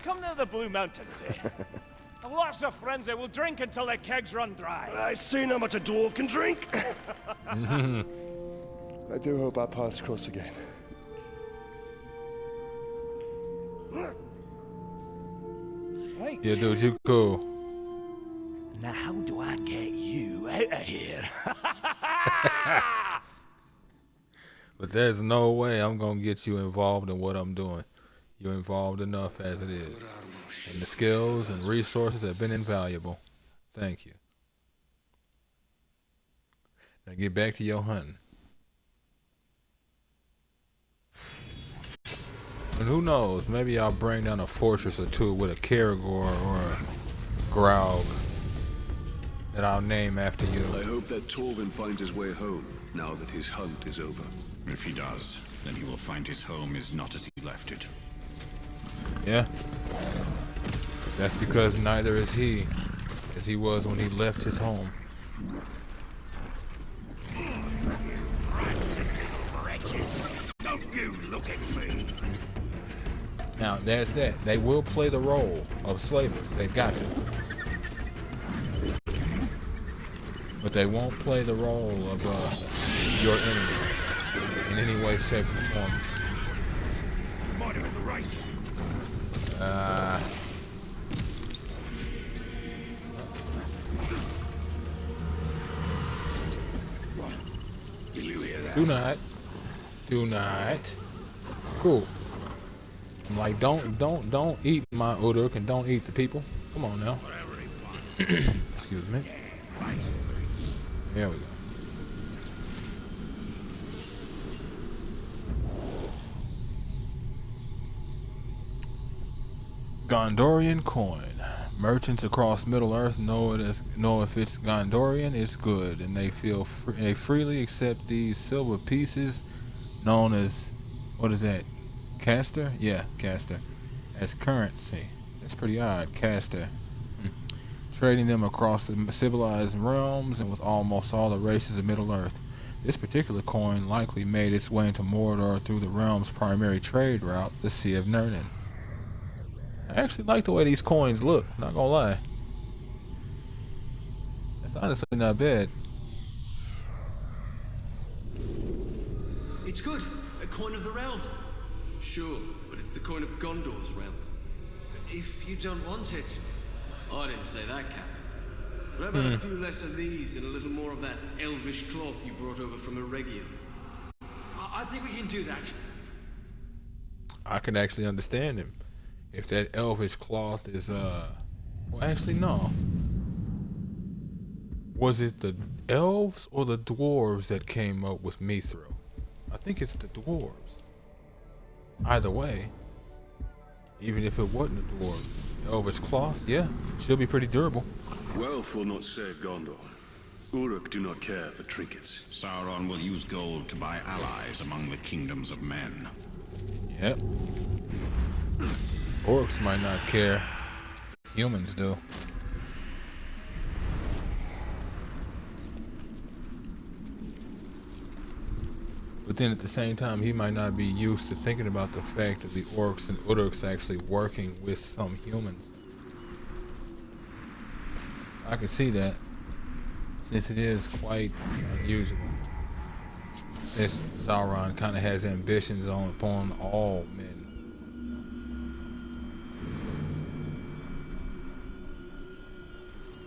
come to the Blue Mountains, eh? I've lots of friends that will drink until their kegs run dry. I've seen how much a dwarf can drink. I do hope our paths cross again. Right. Yeah, dude, you cool. Now, how do I get you out of here? But there's no way I'm gonna get you involved in what I'm doing. You're involved enough as it is. And the skills and resources have been invaluable. Thank you. Now get back to your hunting. And who knows, maybe I'll bring down a fortress or two with a Karagor or a Graug that I'll name after you. I hope that Torvin finds his way home now that his hunt is over. If he does, then he will find his home is not as he left it. Yeah. That's because neither is he as he was when he left his home. Don't you look at me. Now, there's that. They will play the role of slavers. They've got to. But they won't play the role of your enemy in any way, shape, or form. Might have been the race. Did you hear that? Do not. Cool. I'm like, don't eat my Uruk and don't eat the people. Come on now. Excuse me. There we go. Gondorian coin. Merchants across Middle-earth know if it's Gondorian, it's good, and they freely accept these silver pieces, known as, what is that? Caster? Yeah, caster. As currency. That's pretty odd. Caster. Trading them across the civilized realms and with almost all the races of Middle-earth. This particular coin likely made its way into Mordor through the realm's primary trade route, the Sea of Nirden. I actually like the way these coins look, not gonna lie. That's honestly not bad. It's good. A coin of the realm. Sure, but it's the coin of Gondor's realm. If you don't want it. I didn't say that, Cap. What about a few less of these and a little more of that elvish cloth you brought over from Eregion? I think we can do that. I can actually understand him. If that elvish cloth is, well, actually, no. Was it the elves or the dwarves that came up with Mithril? I think it's the dwarves. Either way, even if it wasn't the dwarves, elvish cloth, yeah, she'll be pretty durable. Wealth will not save Gondor. Uruk do not care for trinkets. Sauron will use gold to buy allies among the kingdoms of men. Yep. Orcs might not care. Humans do. But then at the same time, he might not be used to thinking about the fact that the orcs and Uruks actually working with some humans. I can see that, since it is quite unusual. Since Sauron kind of has ambitions upon all men.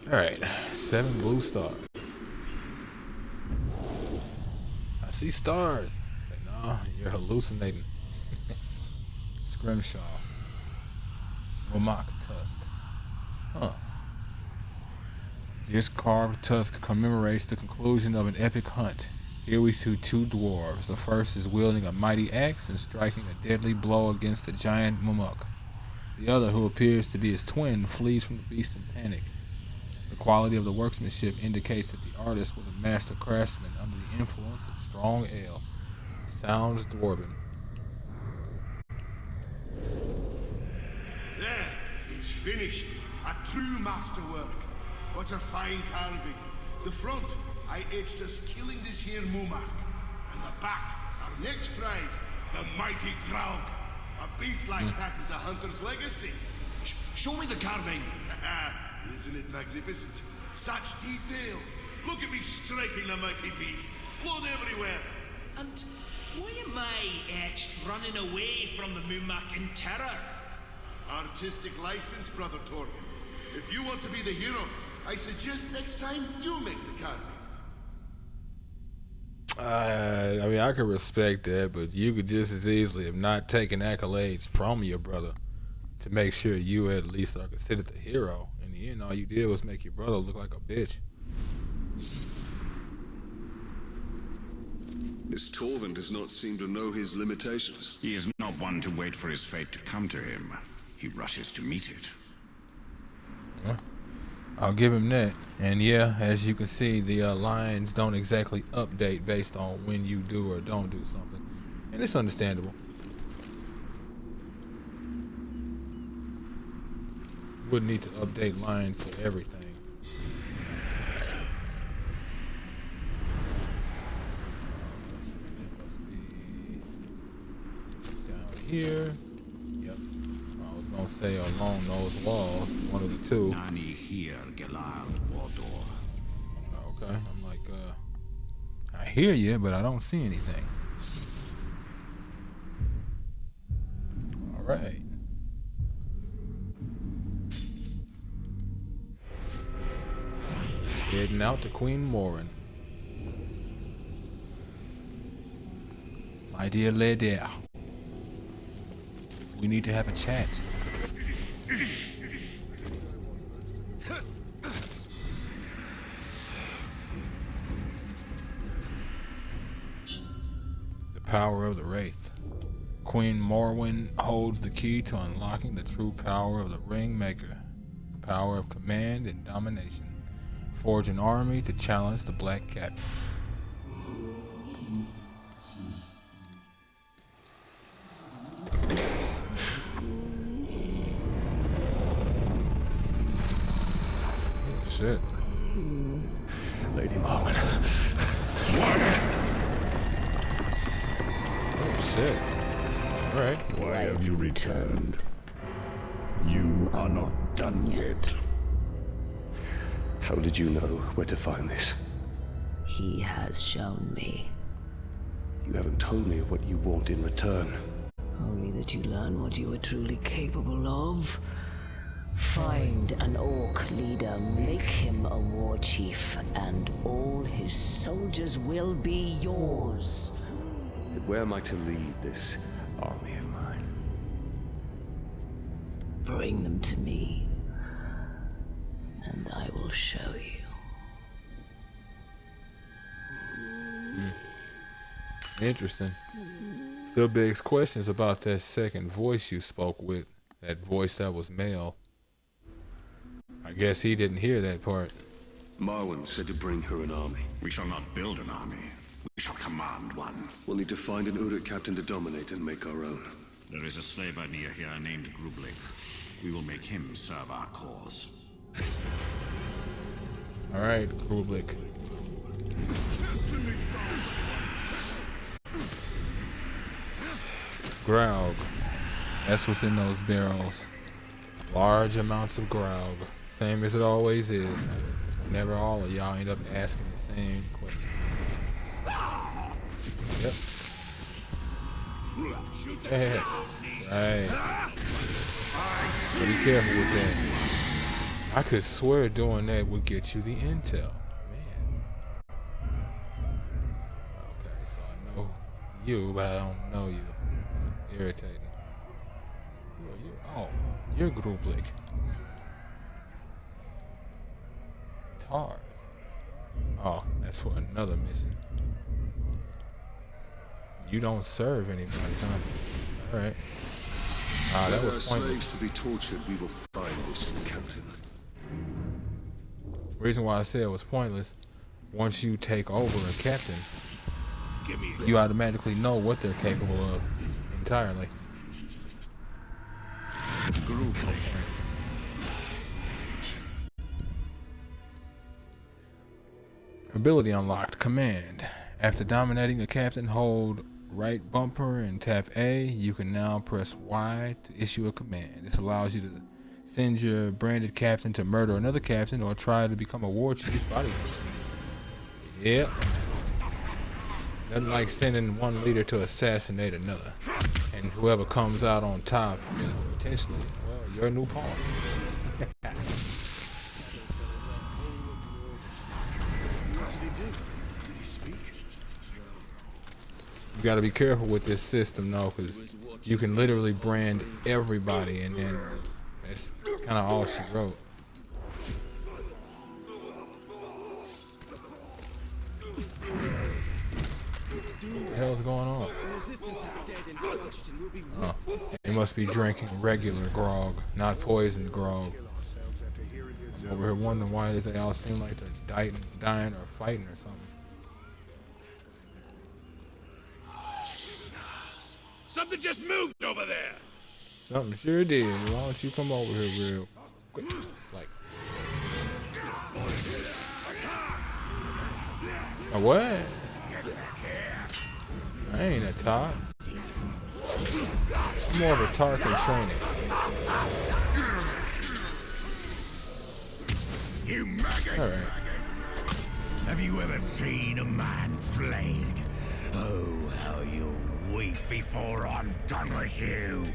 Alright, 7 blue stars. I see stars. But no, you're hallucinating. Scrimshaw. Mumak tusk. Huh. This carved tusk commemorates the conclusion of an epic hunt. Here we see 2 dwarves. The first is wielding a mighty axe and striking a deadly blow against the giant Mumuk. The other, who appears to be his twin, flees from the beast in panic. The quality of the workmanship indicates that the artist was a master craftsman under the influence of strong ale. Sounds dwarven. There, it's finished. A true masterwork. What a fine carving. The front, I etched us killing this here Mumak. And the back, our next prize, the mighty Graug. A beast like that is a hunter's legacy. Show me the carving. Isn't it magnificent? Such detail. Look at me striking the mighty beast. Blood everywhere. And why am I etched running away from the Mumak in terror? Artistic license, Brother Torvin. If you want to be the hero, I suggest next time you make the carving. I mean, I could respect that, but you could just as easily have not taken accolades from your brother to make sure you at least are considered the hero. In the end, all you did was make your brother look like a bitch. This Torvin does not seem to know his limitations. He is not one to wait for his fate to come to him. He rushes to meet it. Well, I'll give him that. And yeah, as you can see, the lines don't exactly update based on when you do or don't do something. And it's understandable. Wouldn't need to update lines for everything. It must be down here. Yep. I was gonna say along those walls, one of the two. Nani here, Gelard, Mordor. Okay, I'm like, I hear you, but I don't see anything. All right. Heading out to Queen Morin. My dear lady, we need to have a chat. The power of the Wraith. Queen Morwen holds the key to unlocking the true power of the Ring Maker, the power of command and domination. Forge an army to challenge the Black Captains. Oh, shit. Lady Morwen. Oh shit. Alright. Why have you returned? You are not done yet. How did you know where to find this? He has shown me. You haven't told me what you want in return. Only that you learn what you are truly capable of. Find an orc leader, make him a war chief, and all his soldiers will be yours. But where am I to lead this army of mine? Bring them to me, and I will show you. Interesting. Still begs questions about that second voice you spoke with. That voice that was male. I guess he didn't hear that part. Marwan said to bring her an army. We shall not build an army. We shall command one. We'll need to find an Uruk captain to dominate and make our own. There is a slave idea here named Grublik. We will make him serve our cause. Alright, Grublik. Graug. That's what's in those barrels. Large amounts of Graug. Same as it always is. Whenever all of y'all end up asking the same question. Yep. Yeah. Right. So be careful with that. I could swear doing that would get you the intel. Man. Okay, so I know you, but I don't know you. Irritating. Who are you? Oh, you're Grublik. Tars. Oh, that's for another mission. You don't serve anybody, huh? Alright. That was There are pointless. slaves to be tortured. We will find this captain. Reason why I said it was pointless. Once you take over a captain, you automatically know what they're capable of entirely. Ability unlocked. Command. After dominating a captain, hold right bumper and tap A. You can now press Y to issue a command. This allows you to send your branded captain to murder another captain or try to become a war chief's bodyguard. Yep. Nothing like sending one leader to assassinate another. And whoever comes out on top is potentially, well, your new pawn. You gotta be careful with this system though, because you can literally brand everybody and then that's kind of all she wrote. What the hell's going on? Oh, they must be drinking regular grog, not poisoned grog. I'm over here wondering why does they all seem like they're dying or fighting or something. Something just moved over there. Something sure did. Why don't you come over here real quick? Like. A what? I ain't a Tark. I'm more of a Tark in training. You maggot! Alright. Have you ever seen a man flayed? Oh, how you'll weep before I'm done with you.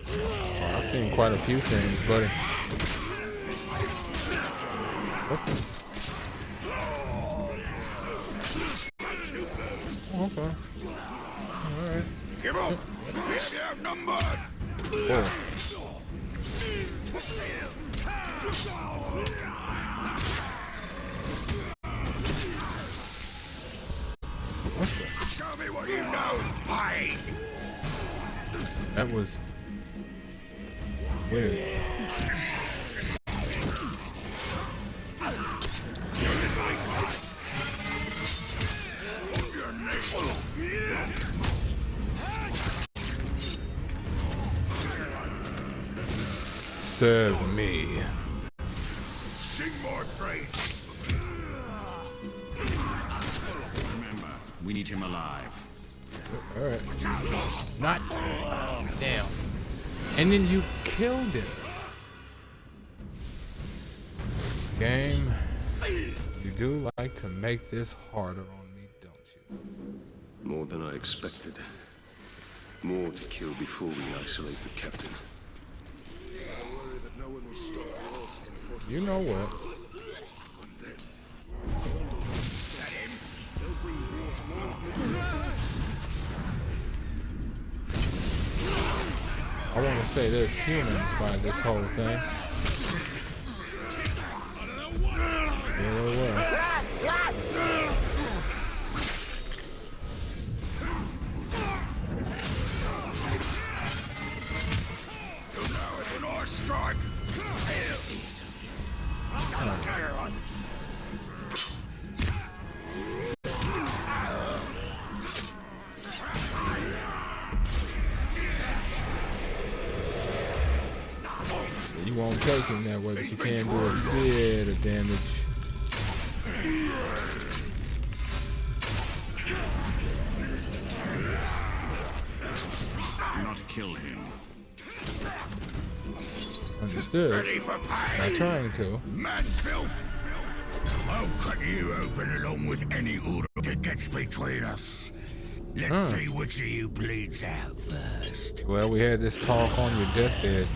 Oh, I've seen quite a few things, buddy. Okay. Alright. Give up! We're outnumbered! Show me what you know, Pine! That was weird. Serve me. Sing more praise. Remember, we need him alive. Alright. Not. Damn. And then you killed him. Game, you do like to make this harder on me, don't you? More than I expected. More to kill before we isolate the captain. You know what? I want to say there's humans by this whole thing. Yeah, there were. You won't take him that way, but you can do a bit of damage. Do not kill him. Understood. Not trying to. Man filth! I'll cut you open along with any order that gets between us. Let's see which of you bleeds out first. Well, we had this talk on your deathbed.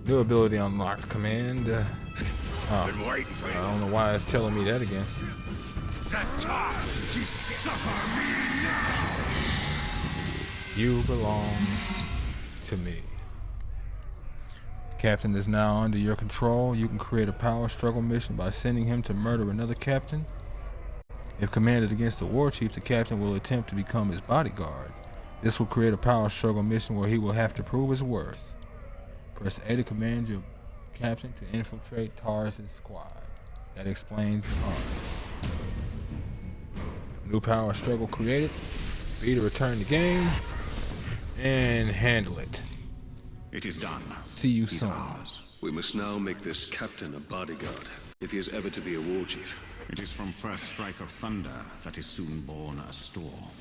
New ability unlocked. Command. I don't know why it's telling me that again. You belong to me. Captain is now under your control. You can create a power struggle mission by sending him to murder another captain. If commanded against the war chief, the captain will attempt to become his bodyguard. This will create a power struggle mission where he will have to prove his worth. Press A to command your captain to infiltrate Tarz's squad. That explains Tarz. New power struggle created. B to return the game and handle it. It is done. See you He's soon. ours. We must now make this captain a bodyguard, if he is ever to be a war chief. It is from first strike of thunder that is soon born a storm.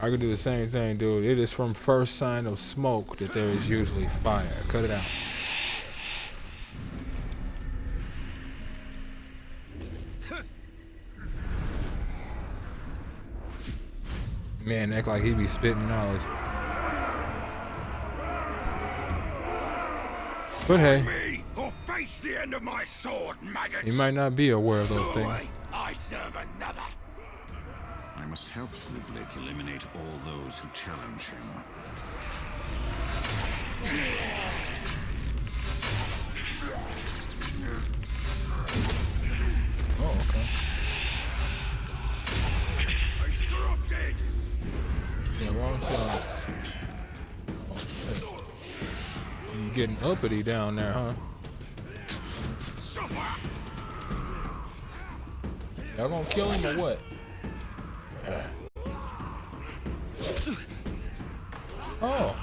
I could do the same thing, dude. It is from first sign of smoke that there is usually fire. Cut it out. Man, act like he be spitting knowledge. But hey, Me, or face the end of my sword, maggots! he might not be aware of those things. I serve another. I must help Tublik eliminate all those who challenge him. Oh, okay. He's corrupted. Yeah, wrong side. Oh, shit. You getting uppity down there, huh? Y'all gonna kill him or what? Oh.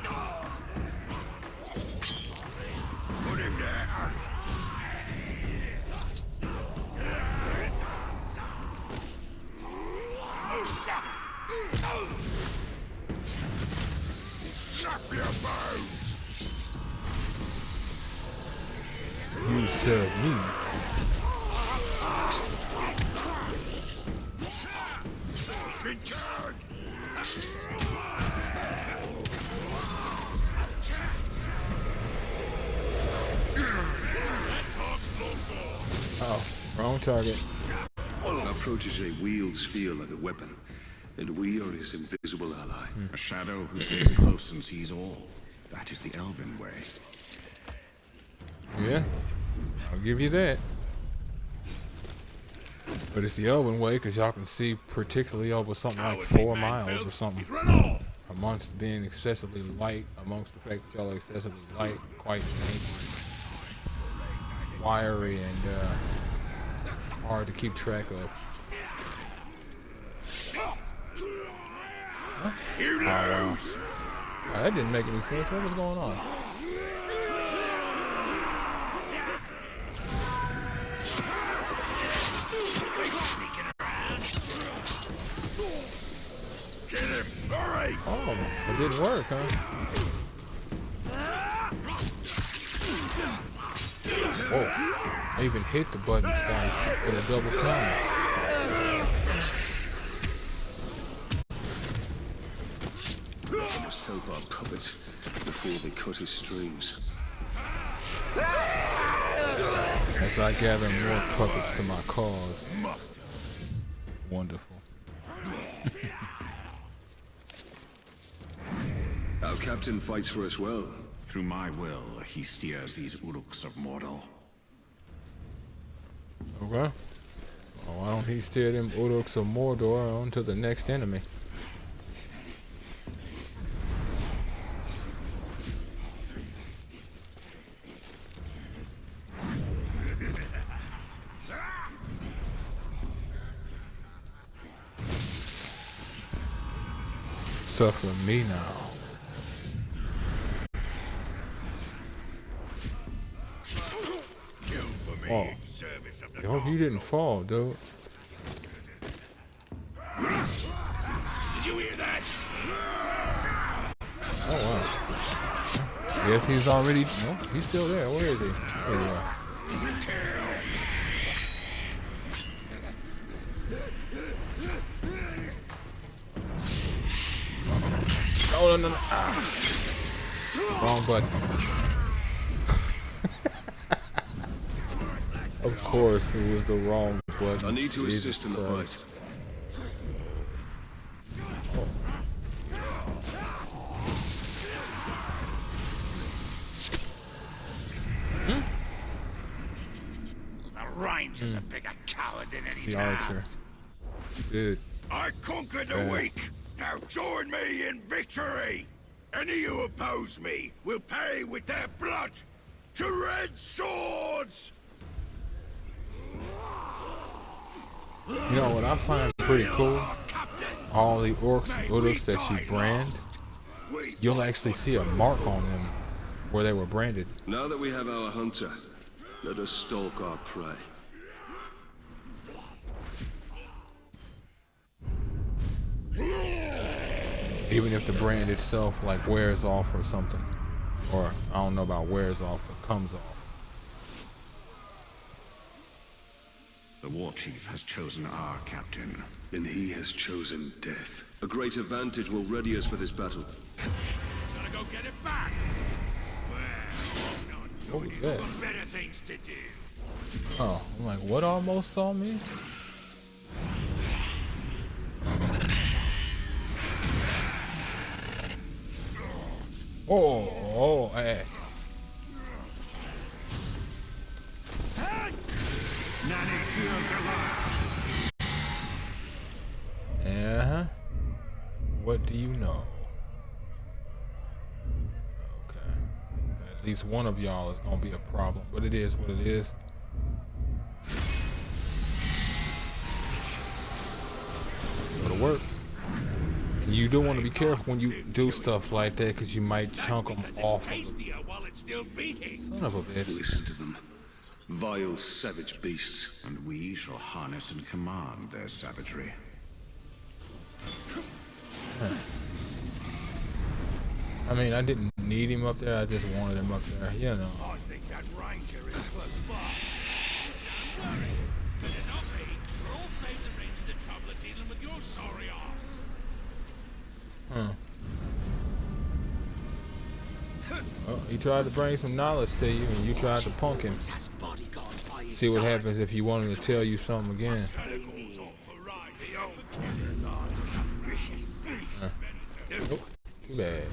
Put him there. Snap your bones. You serve me. Return. Oh, wrong target. Our protege wields fear like a weapon, and we are his invisible ally. A shadow who stays close and sees all. That is the Elven way. Yeah, I'll give you that. But it's the Elven way because y'all can see particularly over something like 4 miles or something. Amongst being excessively light, amongst the fact that y'all are excessively light, quite wiry and hard to keep track of. Huh? Oh, wow. Oh, that didn't make any sense. What was going on? Get him! Hurry! Oh, it didn't work, huh? Whoa. I even hit the buttons twice with a double climb. We must help our puppet before they cut his strings. As I gather more puppets to my cause. Wonderful. Our captain fights for us well. Through my will, he steers these Uruks of Mordor. Okay. Well, why don't he steer them Uruks of Mordor on to the next enemy? Suffer me now. Oh, I hope you didn't fall, dude. Did you hear that? Oh wow. Yes, he's already. No, he's still there. Where is he? There you are. Oh no. Ah. Wrong button. Of course, it was the wrong button. I need to assist in the fight. The Ranger's a bigger coward than any The archer. Good. I conquered the weak. Now join me in victory. Any who oppose me will pay with their blood. To red swords. You know what I find pretty cool? All the Uruks that you brand, you'll actually see a mark on them where they were branded. Now that we have our hunter, let us stalk our prey. Even if the brand itself like wears off or something. Or I don't know about wears off, but comes off. The war chief has chosen our captain. And he has chosen death. A great advantage will ready us for this battle. Gotta go get it back. What was that? Got better things to do. Oh, I'm like, what almost saw me? Oh, hey. Uh-huh. What do you know? Okay. At least one of y'all is gonna be a problem, but it is what it is. Go to work. And you do want to be careful when you do stuff like that, because you might chunk them off of it. Son of a bitch. Listen to them. Vile, savage beasts. And we shall harness and command their savagery. I mean, I didn't need him up there, I just wanted him up there, you know. I think that Ranger is close by. You sound worried. But they're not me. We're all saved the Ranger the trouble of dealing with your sorry ass. Well, he tried to bring some knowledge to you, and you tried to punk him. See what happens if you want him to tell you something again. Nope. Too bad.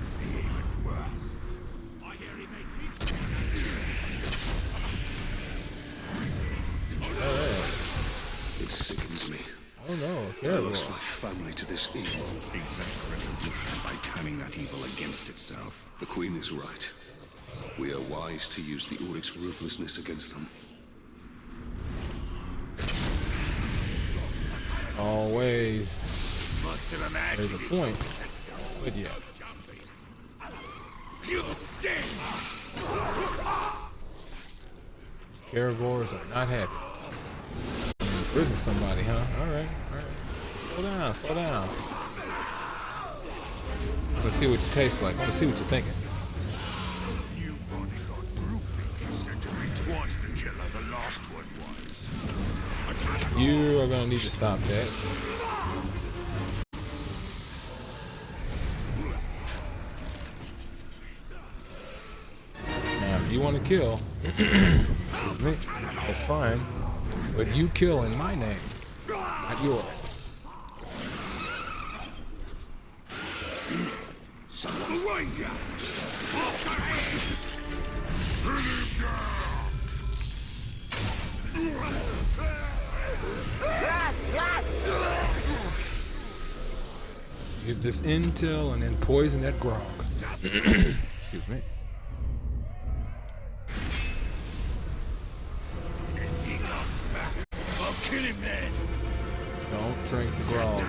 It sickens me. Oh no, I terrible. lost my family to this evil. Exact retribution by turning that evil against itself. The Queen is right. We are wise to use the Uruk's ruthlessness against them. Always. Must have imagined There's a point. But yeah. Caragors are not happy. Imprison somebody, huh? Alright, alright. Slow down, slow down. to see what you taste like. I want to see what you're thinking. New bodyguard grouping is said to be twice the killer the last one was. You are gonna need to stop that. Now, if you want to kill, excuse me, that's fine. But you kill in my name, not yours. Get this intel and then poison that grog. Excuse me. If he comes back, I'll kill him then. Don't drink the grog.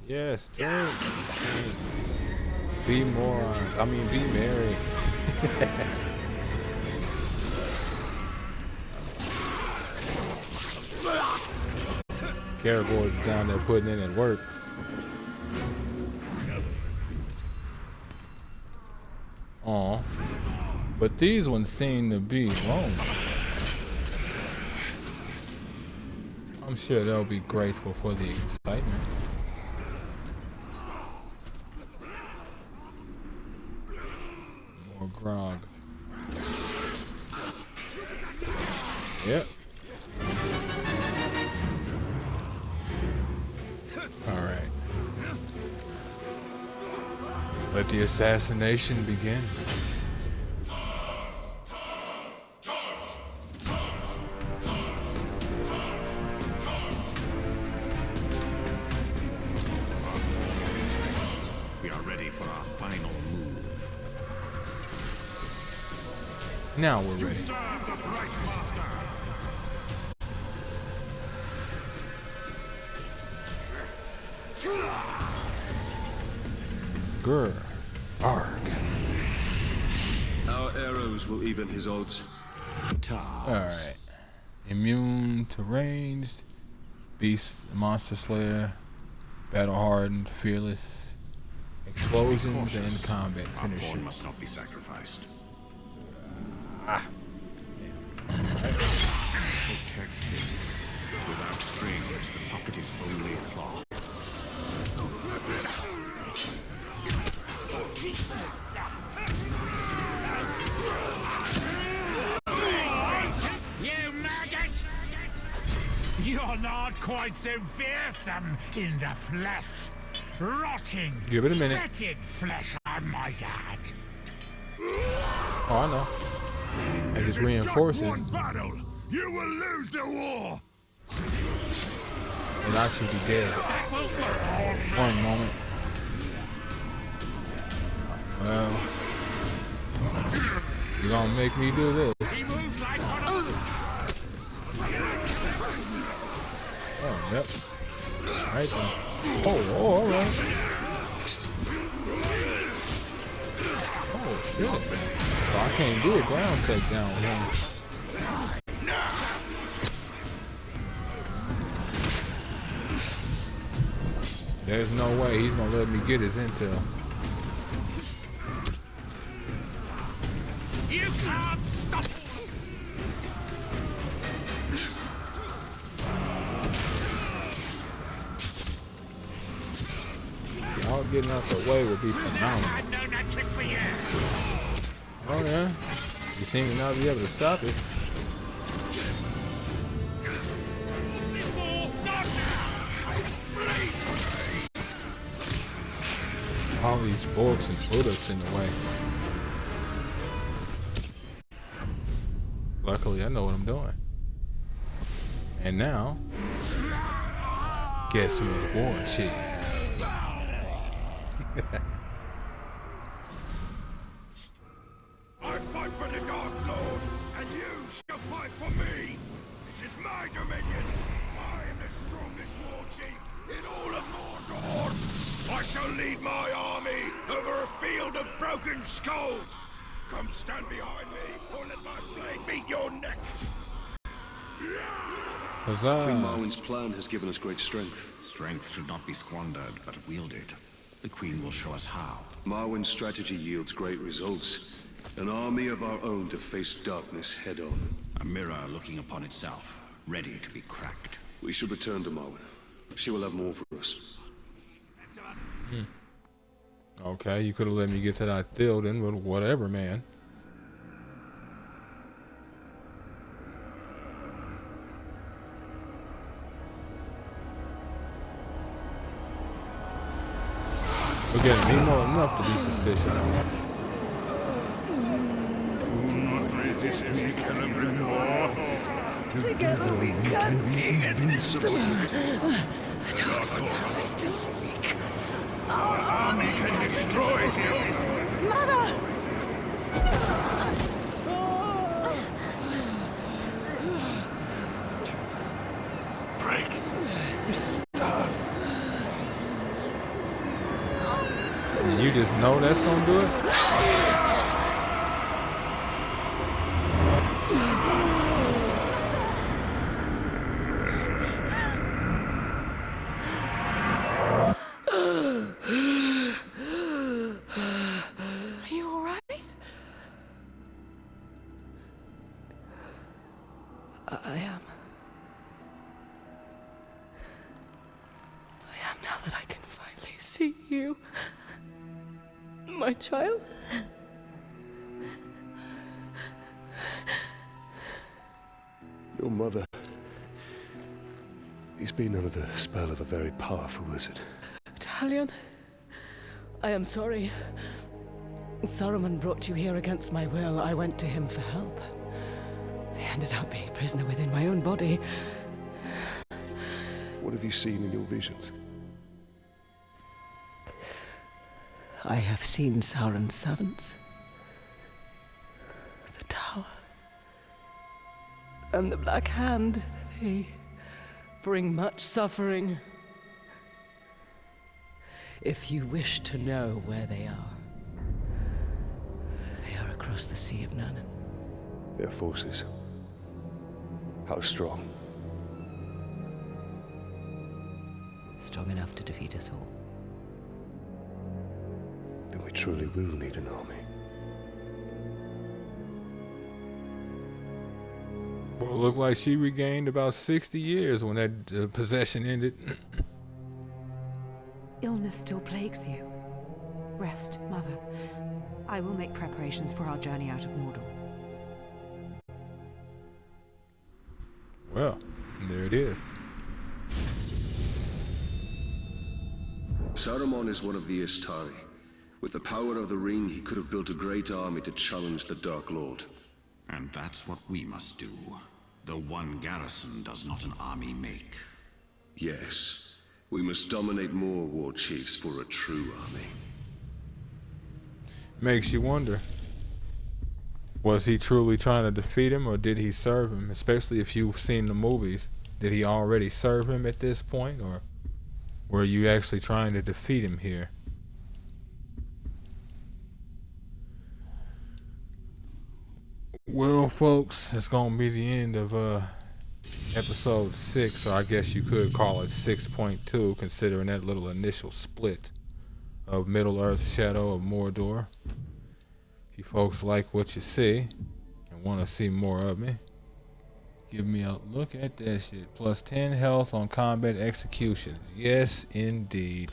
Yes, drink. Be morons. I mean, be merry. Caragor's is down there putting in at work. Aw. But these ones seem to be lonely. I'm sure they'll be grateful for the excitement. More grog. Yep. Alright. Let the assassination begin. We are ready for our final move. Now we're ready. Serve the bright master. Grr. Arg. Our arrows will even his odds. Alright. Immune to ranged. Beast, monster slayer. Battle hardened, fearless. Explosions and combat Our finisher. pawn must not be sacrificed. Protect him. Without strings, the puppet is only cloth. You maggot! You're not quite so fearsome in the flesh. Rotting, Give it a minute. fetid flesh, I might add. Oh, I know. It just reinforces. One battle, you will lose the war. And I should be dead. One moment. Well, you're gonna make me do this. He moves like one of Oh, yep. Alright then. Oh, alright. Oh, shit. So I can't do a ground takedown with him. There's no way he's gonna let me get his intel. You can't stop. Y'all getting out the way would be phenomenal. I know that trick for you. Oh yeah? You seem to not be able to stop it. All these orcs and bullets in the way. Luckily, I know what I'm doing. And now, guess who's war chief? I fight for the Dark Lord, and you shall fight for me. This is my dominion. I am the strongest war chief in all of Mordor. I shall lead my army over a field of broken skulls. Come stand behind me, or let my blade meet your neck. Queen Marwyn's plan has given us great strength. Strength should not be squandered, but wielded. The Queen will show us how. Marwyn's strategy yields great results. An army of our own to face darkness head-on. A mirror looking upon itself, ready to be cracked. We should return to Marwyn. She will have more for us. Okay, you could have let me get to that building, but whatever, man. Again, he know enough to be suspicious. Together we can be invincible. The Dark Lords are still weak. Our army can destroy you. Mother! Break the staff. You just know that's gonna do it? Are you all right? I am. I am now that I can finally see you. My child? Your mother. He's been under the spell of a very powerful wizard. Talion, I am sorry. Saruman brought you here against my will. I went to him for help. I ended up being a prisoner within my own body. What have you seen in your visions? I have seen Sauron's servants. The tower. And the Black Hand. They bring much suffering. If you wish to know where they are across the Sea of Nurnen. Their forces. How strong? Strong enough to defeat us all. Then we truly will need an army. Well, it looked like she regained about 60 years when that possession ended. Illness still plagues you. Rest, Mother. I will make preparations for our journey out of Mordor. Well, there it is. Saruman is one of the Istari. With the power of the ring, he could have built a great army to challenge the Dark Lord. And that's what we must do. The one garrison does not an army make. Yes. We must dominate more war chiefs for a true army. Makes you wonder. Was he truly trying to defeat him, or did he serve him? Especially if you've seen the movies. Did he already serve him at this point, or were you actually trying to defeat him here? Well, folks, it's gonna be the end of episode 6, or I guess you could call it 6.2, considering that little initial split of Middle-earth Shadow of Mordor. If you folks like what you see and want to see more of me, give me a look at that shit. Plus 10 health on combat executions. Yes, indeed.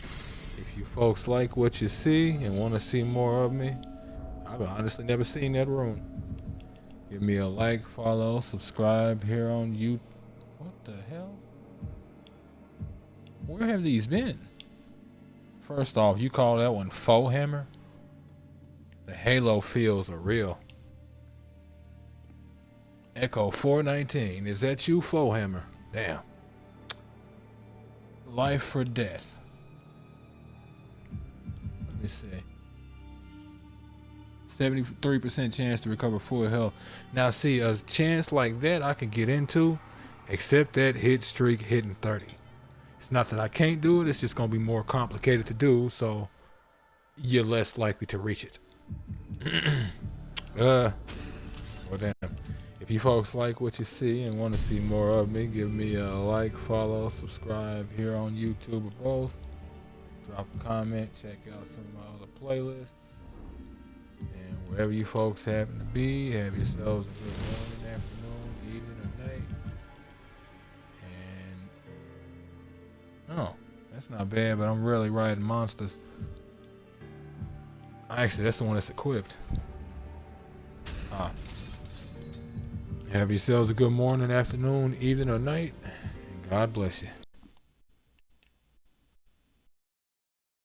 If you folks like what you see and want to see more of me, I've honestly never seen that rune. Give me a like, follow, subscribe here on YouTube. What the hell? Where have these been? First off, you call that one faux hammer? The Halo feels are real. Echo 419, is that you, faux hammer? Damn. Life for death. Let me see. 73% chance to recover full health. Now see, a chance like that I can get into, except that hit streak hitting 30. It's not that I can't do it, it's just going to be more complicated to do, so you're less likely to reach it. Well then, if you folks like what you see and want to see more of me, give me a like, follow, subscribe here on YouTube or both. Drop a comment, check out some of my other playlists. And wherever you folks happen to be, have yourselves a good morning, afternoon, evening, or night. And oh, that's not bad, but I'm really riding monsters. Actually, that's the one that's equipped. Have yourselves a good morning, afternoon, evening, or night. And God bless you.